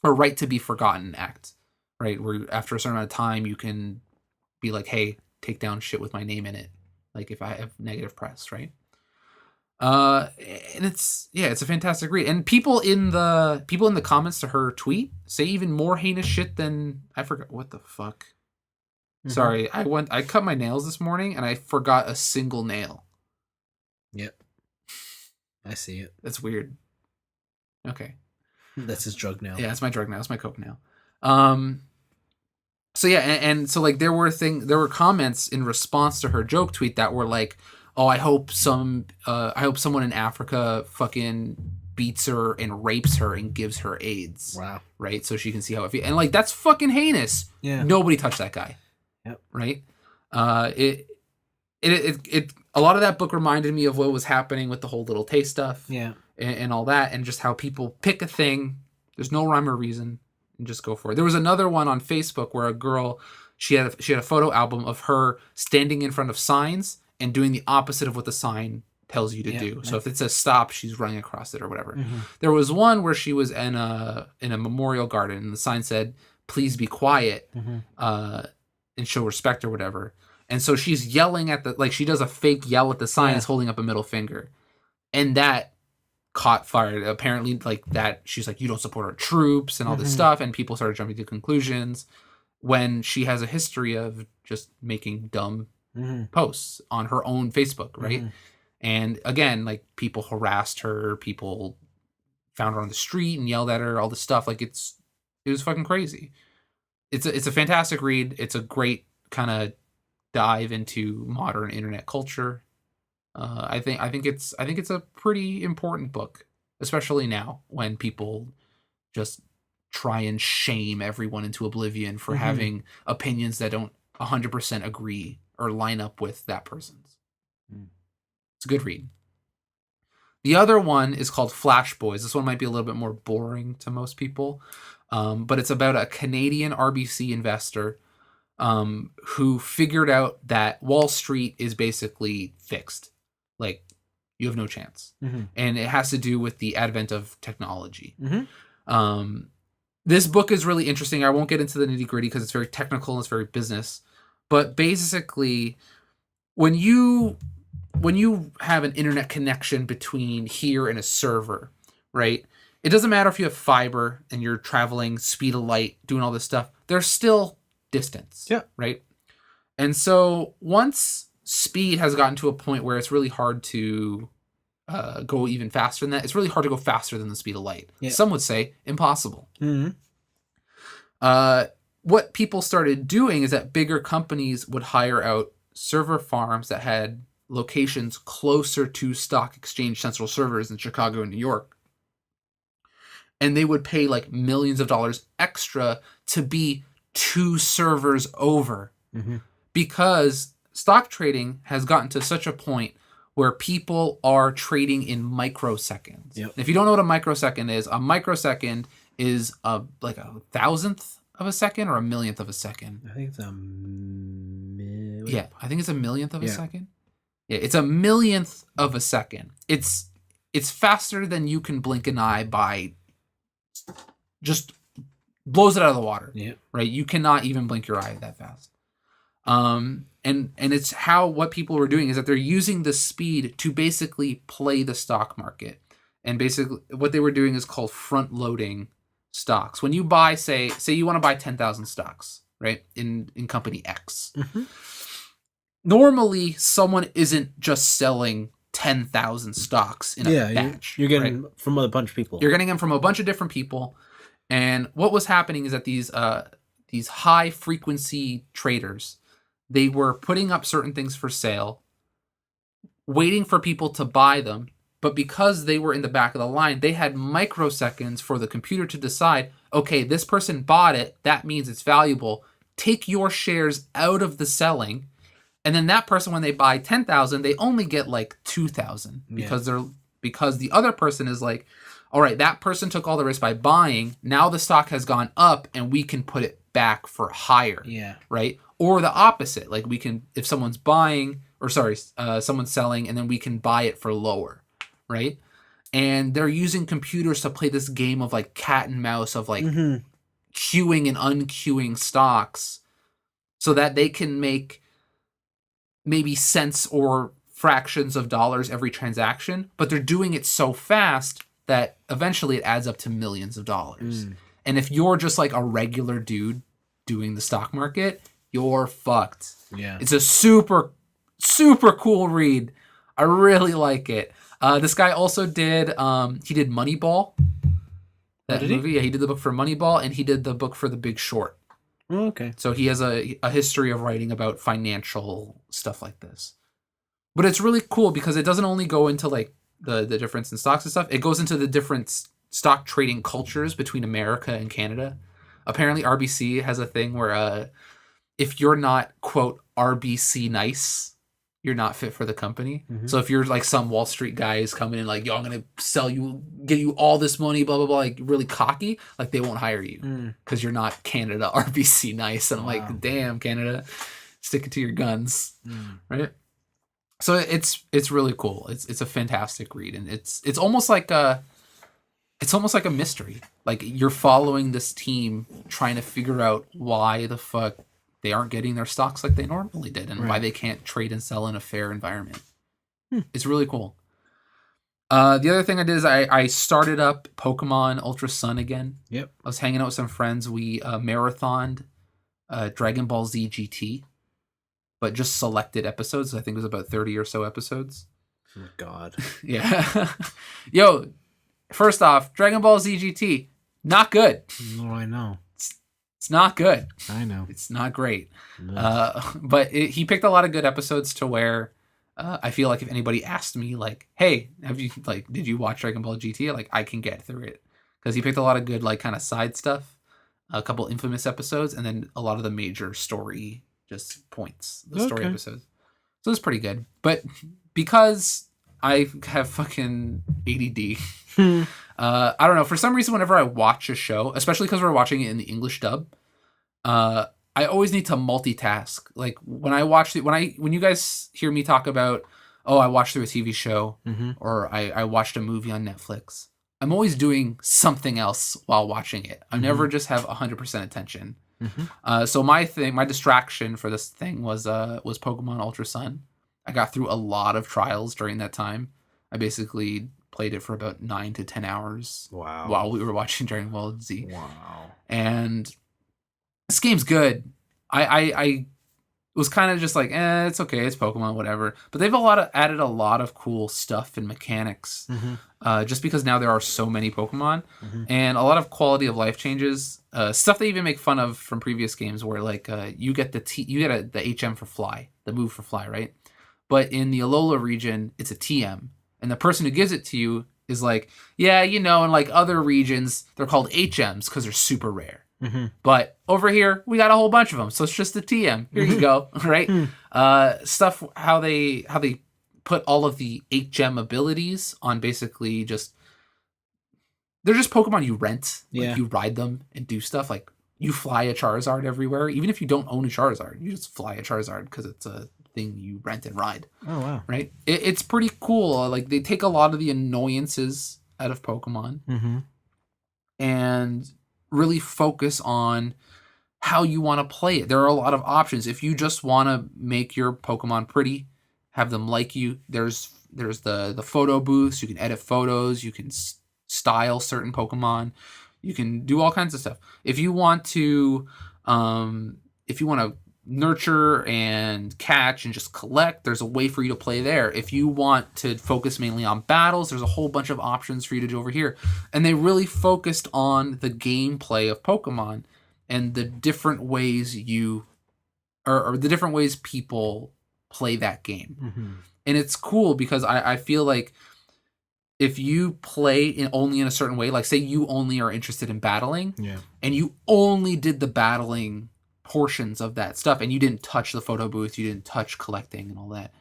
or right to be forgotten act. right? Where after a certain amount of time, you can be like, hey, take down shit with my name in it. Like if I have negative press, right? And it's a fantastic read. And people in the comments to her tweet say even more heinous shit than I forgot what the fuck. Mm-hmm. Sorry, I cut my nails this morning and I forgot a single nail. Yep. I see it. That's weird. Okay. That's his drug nail. Yeah, it's my drug nail. It's my coke nail. So yeah, and so like there were comments in response to her joke tweet that were like, oh, I hope someone in Africa fucking beats her and rapes her and gives her AIDS. Wow. Right? So she can see how it feels. And like that's fucking heinous. Yeah. Nobody touched that guy. Yep. Right? It a lot of that book reminded me of what was happening with the whole Little Tay stuff. Yeah. And all that, and just how people pick a thing. There's no rhyme or reason, and just go for it. There was another one on Facebook where a girl, she had a photo album of her standing in front of signs and doing the opposite of what the sign tells you to do. So if it says stop, she's running across it or whatever. Mm-hmm. There was one where she was in a memorial garden, and the sign said, "Please be quiet," and show respect or whatever. And so she's yelling at she does a fake yell at the signs, holding up a middle finger, and that caught fire. Apparently, like that, she's like, you don't support our troops and all this stuff, and people started jumping to conclusions when she has a history of just making dumb posts on her own Facebook, right? And again, like people harassed her, people found her on the street and yelled at her, all this stuff. Like it was fucking crazy. It's a fantastic read. It's a great kind of dive into modern internet culture. I think it's a pretty important book, especially now when people just try and shame everyone into oblivion for having opinions that don't 100% agree or line up with that person's. It's a good read. The other one is called Flash Boys. This one might be a little bit more boring to most people, but it's about a Canadian RBC investor who figured out that Wall Street is basically fixed. Like, you have no chance. And it has to do with the advent of technology. This book is really interesting. I won't get into the nitty-gritty because it's very technical and it's very business. But basically, when you have an internet connection between here and a server, right? It doesn't matter if you have fiber and you're traveling speed of light, doing all this stuff. There's still distance. Yeah. Right? And so once speed has gotten to a point where it's really hard to go even faster than that. It's really hard to go faster than the speed of light. Yeah. Some would say impossible. What people started doing is that bigger companies would hire out server farms that had locations closer to stock exchange central servers in Chicago and New York. And they would pay like millions of dollars extra to be 2 servers over. Because stock trading has gotten to such a point where people are trading in microseconds. If you don't know what a microsecond is like a thousandth of a second or a millionth of a second. I think it's I think it's a millionth of a second. Yeah, it's a millionth of a second. It's faster than you can blink an eye by just blows it out of the water. Right? You cannot even blink your eye that fast. And it's what people were doing is that they're using the speed to basically play the stock market. And basically what they were doing is called front loading stocks. When you buy, say you want to buy 10,000 stocks, right? In company X. Normally someone isn't just selling 10,000 stocks in a batch. You're getting from a bunch of people. You're getting them from a bunch of different people. And what was happening is that these high frequency traders, they were putting up certain things for sale, waiting for people to buy them. But because they were in the back of the line, they had microseconds for the computer to decide, okay, this person bought it. That means it's valuable. Take your shares out of the selling. And then that person, when they buy 10,000, they only get like 2,000 because the other person is like, all right, that person took all the risk by buying. Now the stock has gone up and we can put it back for higher. Right? Or the opposite. Like we can, if someone's someone's selling and then we can buy it for lower. Right? And they're using computers to play this game of like cat and mouse of like queuing and unqueuing stocks so that they can make maybe cents or fractions of dollars every transaction, but they're doing it so fast that eventually it adds up to millions of dollars. And if you're just like a regular dude doing the stock market, you're fucked. Yeah. It's a super, super cool read. I really like it. This guy also did, he did Moneyball. That movie. Yeah, he did the book for Moneyball, and he did the book for The Big Short. Oh, okay. So he has a history of writing about financial stuff like this. But it's really cool because it doesn't only go into like the difference in stocks and stuff. It goes into the different stock trading cultures between America and Canada. Apparently RBC has a thing where if you're not, quote, RBC nice, you're not fit for the company. So if you're like some Wall Street guy is coming in like, yo, I'm going to sell you, get you all this money, blah, blah, blah, like really cocky, like they won't hire you because you're not Canada RBC nice. And I'm like, damn, Canada, stick it to your guns, right? So it's really cool. It's a fantastic read, and it's almost like a mystery. Like you're following this team trying to figure out why the fuck they aren't getting their stocks like they normally did, and why they can't trade and sell in a fair environment. It's really cool. The other thing I did is I started up Pokemon Ultra Sun again. Yep. I was hanging out with some friends. We marathoned Dragon Ball Z GT, but just selected episodes. I think it was about 30 or so episodes. Oh, God. Yeah. Yo, first off, Dragon Ball Z GT, not good. No, I know. It's not good. I know. It's not great. But he picked a lot of good episodes to where I feel like if anybody asked me, like, hey, did you watch Dragon Ball GT? Like, I can get through it. Because he picked a lot of good, like, kind of side stuff, a couple infamous episodes, and then a lot of the major story just points, the story episodes. So it's pretty good. But because I have fucking ADD, I don't know. For some reason, whenever I watch a show, especially because we're watching it in the English dub, I always need to multitask. Like when I watch when you guys hear me talk about, oh, I watched through a TV show or I watched a movie on Netflix, I'm always doing something else while watching it. I never just have 100% attention. So my distraction for this thing was Pokemon Ultra Sun. I got through a lot of trials during that time. I basically played it for about 9 to 10 hours. Wow. While we were watching Dragon Ball Z. Wow. And this game's good. I was kind of just like, it's okay, it's Pokemon, whatever. But they've added a lot of cool stuff and mechanics. Just because now there are so many Pokemon, and a lot of quality of life changes. Stuff they even make fun of from previous games, where like you get the HM for Fly, the move for Fly, right? But in the Alola region, it's a TM, and the person who gives it to you is like, yeah, in like other regions, they're called HMs because they're super rare. But over here, we got a whole bunch of them, so it's just a TM. Here you go, right? Stuff how they put all of the HM abilities on basically they're just Pokemon you rent. Yeah. Like you ride them and do stuff. Like you fly a Charizard everywhere, even if you don't own a Charizard, you just fly a Charizard because it's a thing you rent and ride. Oh wow! Right? It's pretty cool. Like they take a lot of the annoyances out of Pokemon and really focus on how you want to play it. There are a lot of options. If you just want to make your Pokemon pretty, have them like you, there's the photo booths. You can edit photos. You can style certain Pokemon. You can do all kinds of stuff. If you want to nurture and catch and just collect, there's a way for you to play there. If you want to focus mainly on battles, there's a whole bunch of options for you to do over here. And they really focused on the gameplay of Pokemon and the different ways or the different ways people play that game. And it's cool because I feel like if you play only in a certain way, like say you only are interested in battling, and you only did the battling portions of that stuff, and you didn't touch the photo booth, you didn't touch collecting and all that,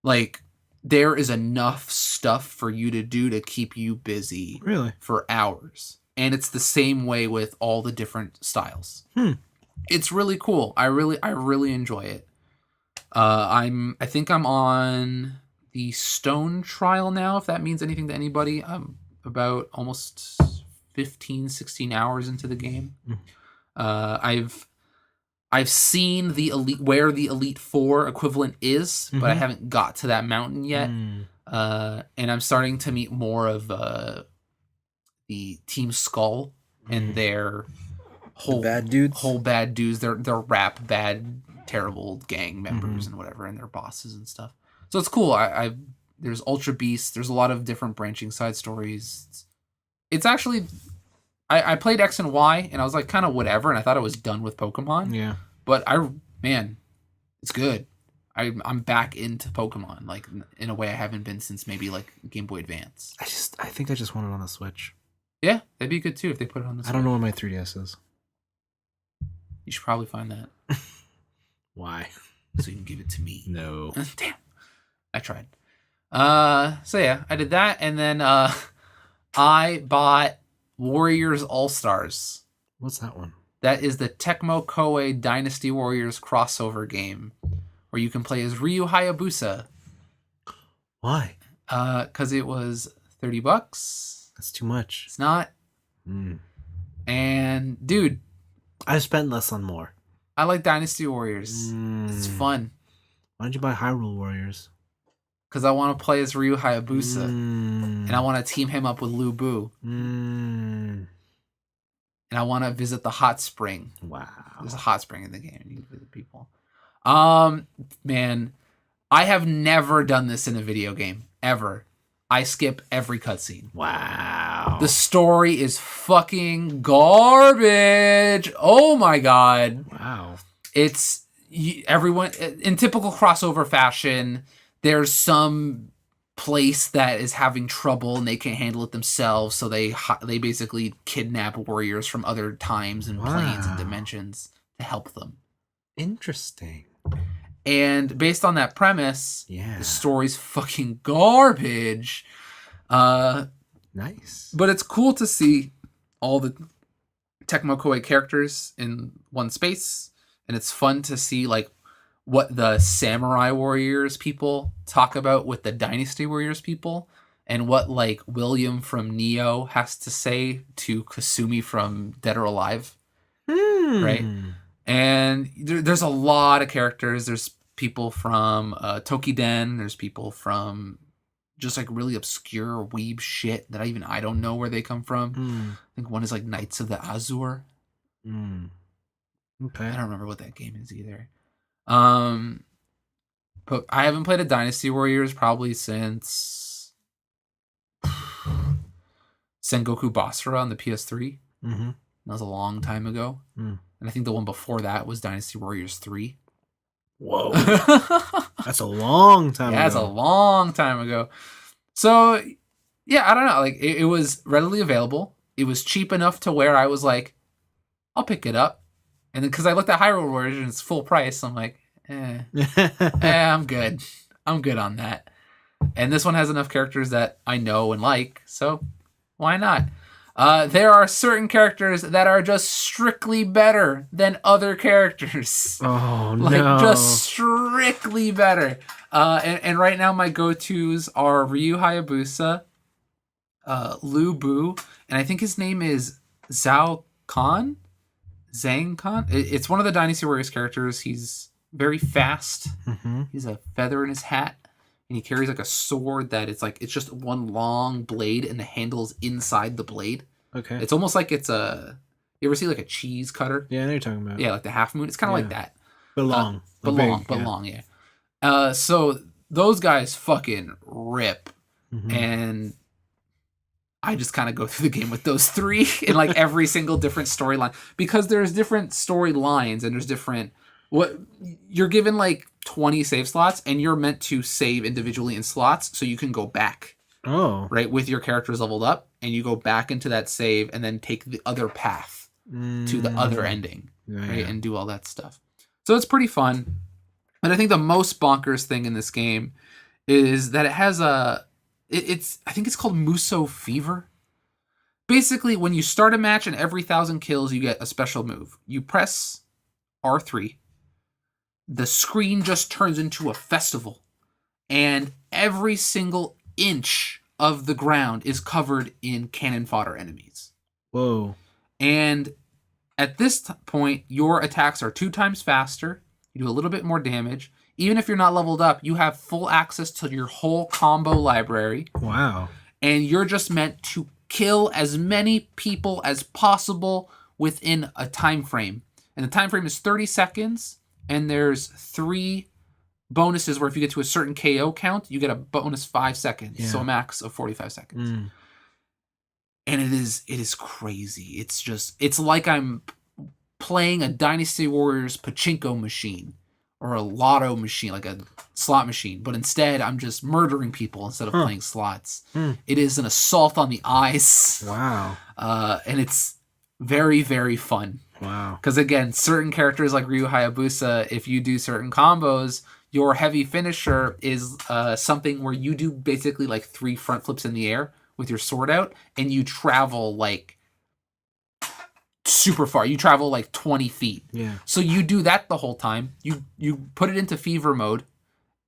like there is enough stuff for you to do to keep you busy for hours. And it's the same way with all the different styles. It's really cool. I really enjoy it. I think I'm on the Stone trial now, if that means anything to anybody. I'm about almost 15, 16 hours into the game. Mm. I've seen the elite where the Elite Four equivalent is, but I haven't got to that mountain yet. And I'm starting to meet more of the Team Skull and their whole bad dudes. They're rap bad, terrible gang members and whatever, and their bosses and stuff. So it's cool. There's Ultra Beasts. There's a lot of different branching side stories. It's actually, I played X and Y, and I was like kind of whatever, and I thought I was done with Pokemon. Yeah. But it's good. I'm back into Pokemon, like in a way I haven't been since maybe like Game Boy Advance. I think I just want it on the Switch. Yeah, that'd be good too if they put it on the Switch. I don't know where my 3DS is. You should probably find that. Why? So you can give it to me. No. Damn. I tried. So yeah, I did that, and then I bought Warriors All-Stars. What's that one? That is the Tecmo Koei Dynasty Warriors crossover game where you can play as Ryu Hayabusa. Why? Because it was $30. That's too much. It's not. And dude, I spent less on more. I like Dynasty Warriors. It's fun. Why don't you buy Hyrule Warriors? Because I want to play as Ryu Hayabusa. And I want to team him up with Lu Bu. And I want to visit the hot spring. Wow. There's a hot spring in the game. You can visit people. Man, I have never done this in a video game. Ever. I skip every cutscene. Wow. The story is fucking garbage. Oh my god. Wow. It's everyone in typical crossover fashion. There's some place that is having trouble and they can't handle it themselves, so they basically kidnap warriors from other times and planes and dimensions to help them. Interesting. And based on that premise, the story's fucking garbage. Nice. But it's cool to see all the Tecmo Koei characters in one space, and it's fun to see like what the Samurai Warriors people talk about with the Dynasty Warriors people, and what like William from Neo has to say to Kasumi from Dead or Alive. Right? And there's a lot of characters. There's people from Tokiden. There's people from just like really obscure weeb shit that I don't know where they come from. I think one is like Knights of the Azure. Okay. I don't remember what that game is either. But I haven't played a Dynasty Warriors probably since Sengoku Basara on the PS3. That was a long time ago. And I think the one before that was Dynasty Warriors 3. Whoa. That's a long time ago. Yeah, that's a long time ago. So, yeah, I don't know. Like, it was readily available. It was cheap enough to where I was like, I'll pick it up. And then, because I looked at Hyrule Warriors and it's full price, I'm like, I'm good. I'm good on that. And this one has enough characters that I know and like, so why not? There are certain characters that are just strictly better than other characters. Oh, no. Like, just strictly better. And right now my go-tos are Ryu Hayabusa, Lu Bu, and I think his name is Zhang Khan. It's one of the Dynasty Warriors characters. He's very fast. He's a feather in his hat. And he carries like a sword that it's just one long blade and the handle's inside the blade. Okay. It's almost like it's you ever see like a cheese cutter? Yeah, I know you're talking about. Yeah, like the half moon. It's kind of like that. But long. Long, yeah. So those guys fucking rip. And I just kind of go through the game with those three in like every single different storyline. Because there's different storylines and there's different... What you're given like 20 save slots and you're meant to save individually in slots so you can go back. Oh. Right, with your characters leveled up, and you go back into that save and then take the other path to the other ending. Right, and do all that stuff. So it's pretty fun. And I think the most bonkers thing in this game is that it has I think it's called Muso Fever. Basically, when you start a match and every 1,000 kills, you get a special move. You press R3. The screen just turns into a festival, and every single inch of the ground is covered in cannon fodder enemies. Whoa. And at this point, your attacks are 2 times faster. You do a little bit more damage. Even if you're not leveled up, you have full access to your whole combo library. Wow. And you're just meant to kill as many people as possible within a time frame. And the time frame is 30 seconds. And there's 3 bonuses where if you get to a certain KO count, you get a bonus 5 seconds. Yeah. So a max of 45 seconds. And it is crazy. It's like I'm playing a Dynasty Warriors pachinko machine or a lotto machine, like a slot machine. But instead, I'm just murdering people instead of playing slots. It is an assault on the eyes. Wow. And it's very, very fun. Wow. Because again, certain characters like Ryu Hayabusa, if you do certain combos, your heavy finisher is something where you do basically like 3 front flips in the air with your sword out, and you travel like super far. You travel like 20 feet. Yeah. So you do that the whole time. You put it into fever mode,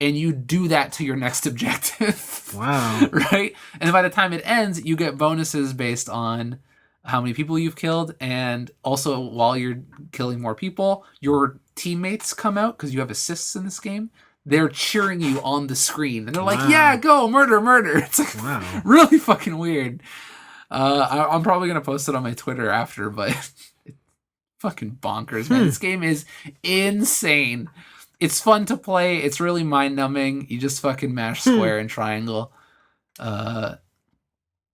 and you do that to your next objective. Wow. Right? And by the time it ends, you get bonuses based on how many people you've killed, and also while you're killing more people, your teammates come out because you have assists in this game. They're cheering you on the screen, and they're like, "Yeah, go murder!" It's like really fucking weird. I'm probably gonna post it on my Twitter after, but it's fucking bonkers, man. This game is insane. It's fun to play. It's really mind numbing. You just fucking mash square and triangle.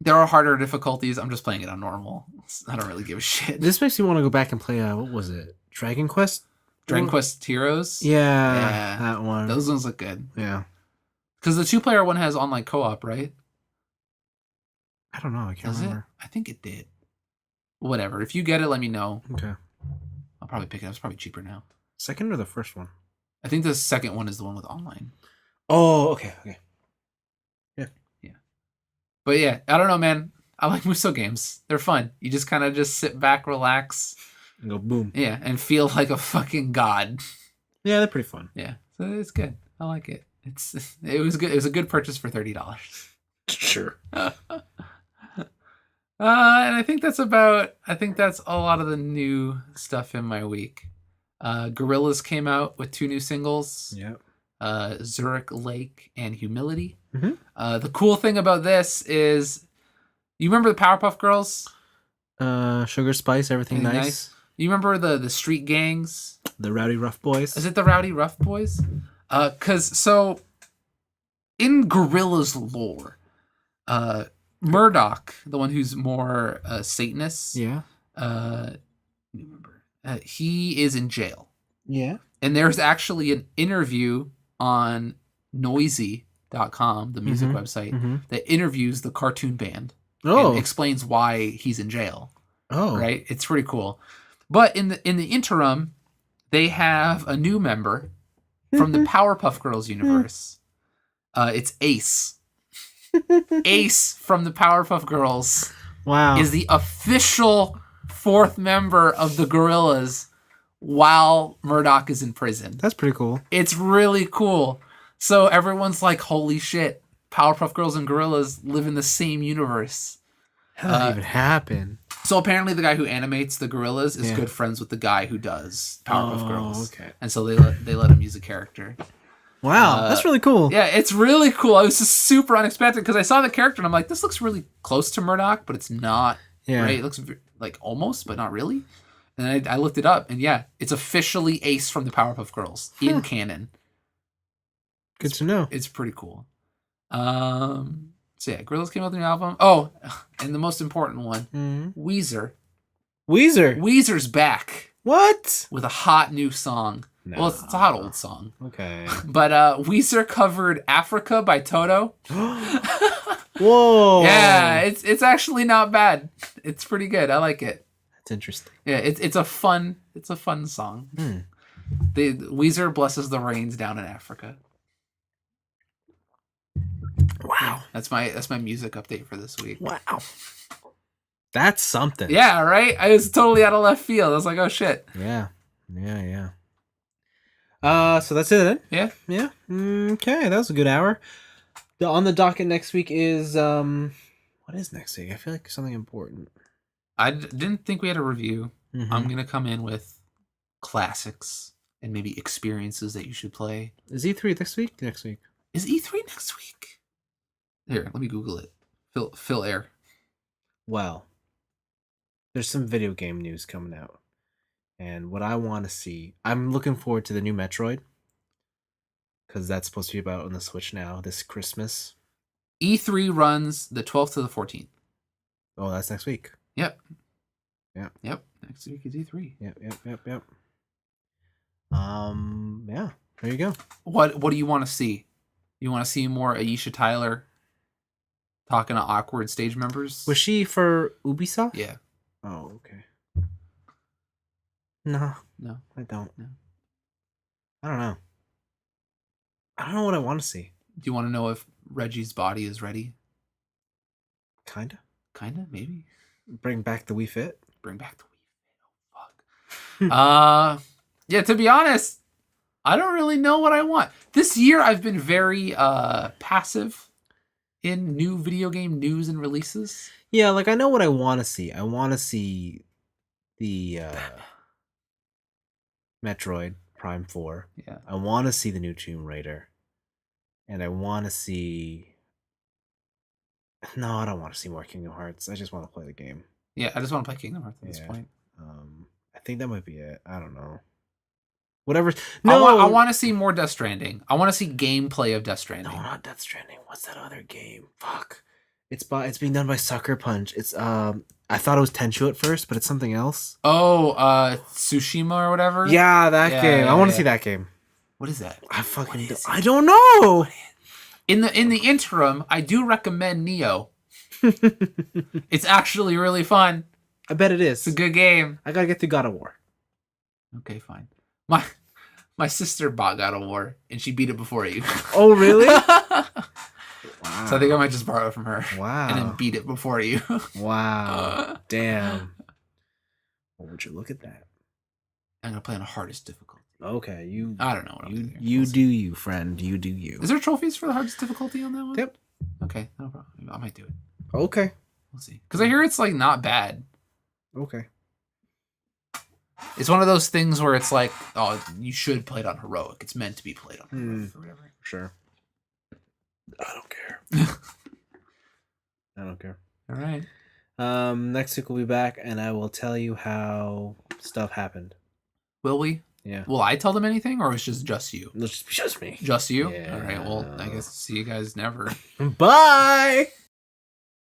There are harder difficulties. I'm just playing it on normal. I don't really give a shit. This makes me want to go back and play. What was it? Dragon Quest. Dragon Quest Heroes? Yeah, that one. Those ones look good. Yeah. Because the 2-player one has online co-op, right? I don't know. I can't remember. I think it did. Whatever. If you get it, let me know. Okay. I'll probably pick it up. It's probably cheaper now. Second or the first one? I think the second one is the one with online. Oh, okay. Yeah. But yeah, I don't know, man. I like Muso games. They're fun. You just kind of just sit back, relax. And go boom. Yeah, and feel like a fucking god. Yeah, they're pretty fun. Yeah, so it's good. I like it. It was good. It was a good purchase for $30. Sure. And I think that's a lot of the new stuff in my week. Gorillaz came out with 2 new singles. Yep. Zurich Lake and Humility. Mm-hmm. The cool thing about this is, you remember the Powerpuff Girls? Sugar Spice, everything nice. You remember the street gangs? The Rowdy Rough Boys. Is it the Rowdy Rough Boys? So in Gorillaz lore, Murdoch, the one who's more Satanist, he is in jail. Yeah. And there's actually an interview on Noisy.com, the music website, that interviews the cartoon band and explains why he's in jail. Oh. Right? It's pretty cool. But in the interim, they have a new member from the Powerpuff Girls universe. It's Ace. Ace from the Powerpuff Girls is the official 4th member of the Gorillaz while Murdoch is in prison. That's pretty cool. It's really cool. So everyone's like, holy shit, Powerpuff Girls and Gorillaz live in the same universe. How did that even happen? So apparently the guy who animates the Gorillaz is good friends with the guy who does Powerpuff Girls. Okay. And so they let him use a character. Wow, that's really cool. Yeah, it's really cool. I was just super unexpected because I saw the character and I'm like, this looks really close to Murdoch, but it's not. Yeah. Right? It looks like almost, but not really. And I looked it up, and yeah, it's officially Ace from the Powerpuff Girls in canon. Good to know. It's pretty cool. So yeah, Gorillaz came out with a new album. Oh, and the most important one, Weezer. Weezer's back. What? With a hot new song. No. Well, it's a hot old song. Okay. But Weezer covered Africa by Toto. Whoa. Yeah, it's actually not bad. It's pretty good. I like it. That's interesting. Yeah, it's a fun song. The Weezer blesses the rains down in Africa. Wow. That's my music update for this week. Wow. That's something. Yeah, right? I was totally out of left field. I was like, oh shit. Yeah. So that's it then? Yeah. Okay, that was a good hour. On the docket next week is what is next week? I feel like something important. didn't think we had a review. Mhm. I'm gonna come in with classics and maybe experiences that you should play. Is E3 this week? Next week. Is E3 next week? Here, let me Google it. Phil Air. Well, there's some video game news coming out. And what I want to see, I'm looking forward to the new Metroid. Because that's supposed to be about on the Switch now this Christmas. E3 runs the 12th to the 14th. Oh, that's next week. Yep. Yeah. Yep. Next week is E3. Yep. Yeah. There you go. What do you want to see? You want to see more Aisha Tyler talking to awkward stage members? Was she for Ubisoft? Yeah. Oh, okay. No, I don't. No. I don't know. I don't know what I want to see. Do you want to know if Reggie's body is ready? Kinda. Maybe. Bring back the Wii Fit. Bring back the Wii Fit. Oh, fuck. Yeah, to be honest, I don't really know what I want. This year, I've been very passive in new video game news and releases. Yeah, like I know what I want to see. I want to see the Metroid Prime 4. Yeah. I want to see the new Tomb Raider. And I want to see... No, I don't want to see more Kingdom Hearts. I just want to play the game. Yeah, I just want to play Kingdom Hearts at this point. I think that might be it. I don't know. Whatever. No, I want to see more Death Stranding. I want to see gameplay of Death Stranding. No, not Death Stranding. What's that other game? Fuck. It's being done by Sucker Punch. It's I thought it was Tenchu at first, but it's something else. Oh, Tsushima or whatever. Yeah, that game. I want to see that game. What is that? I don't know. In the interim, I do recommend Neo. It's actually really fun. I bet it is. It's a good game. I gotta get through God of War. Okay, fine. My sister bought God of War and she beat it before you. Oh, really? Wow. So I think I might just borrow it from her. Wow. And then beat it before you. Wow. Damn. Well, would you look at that? I'm gonna play on the hardest difficulty. Okay, I don't know what I'm doing. You do you, friend. You do you. Is there trophies for the hardest difficulty on that one? Yep. Okay, no problem. I might do it. Okay. We'll see. Because I hear it's like not bad. Okay. It's one of those things where it's like, oh, you should play it on heroic. It's meant to be played on heroic or whatever. Sure. I don't care. I don't care. All right. Next week we'll be back, and I will tell you how stuff happened. Will we? Yeah. Will I tell them anything, or it's just you? It's just me. Just you? Yeah. All right. Well, I guess see you guys never. Bye.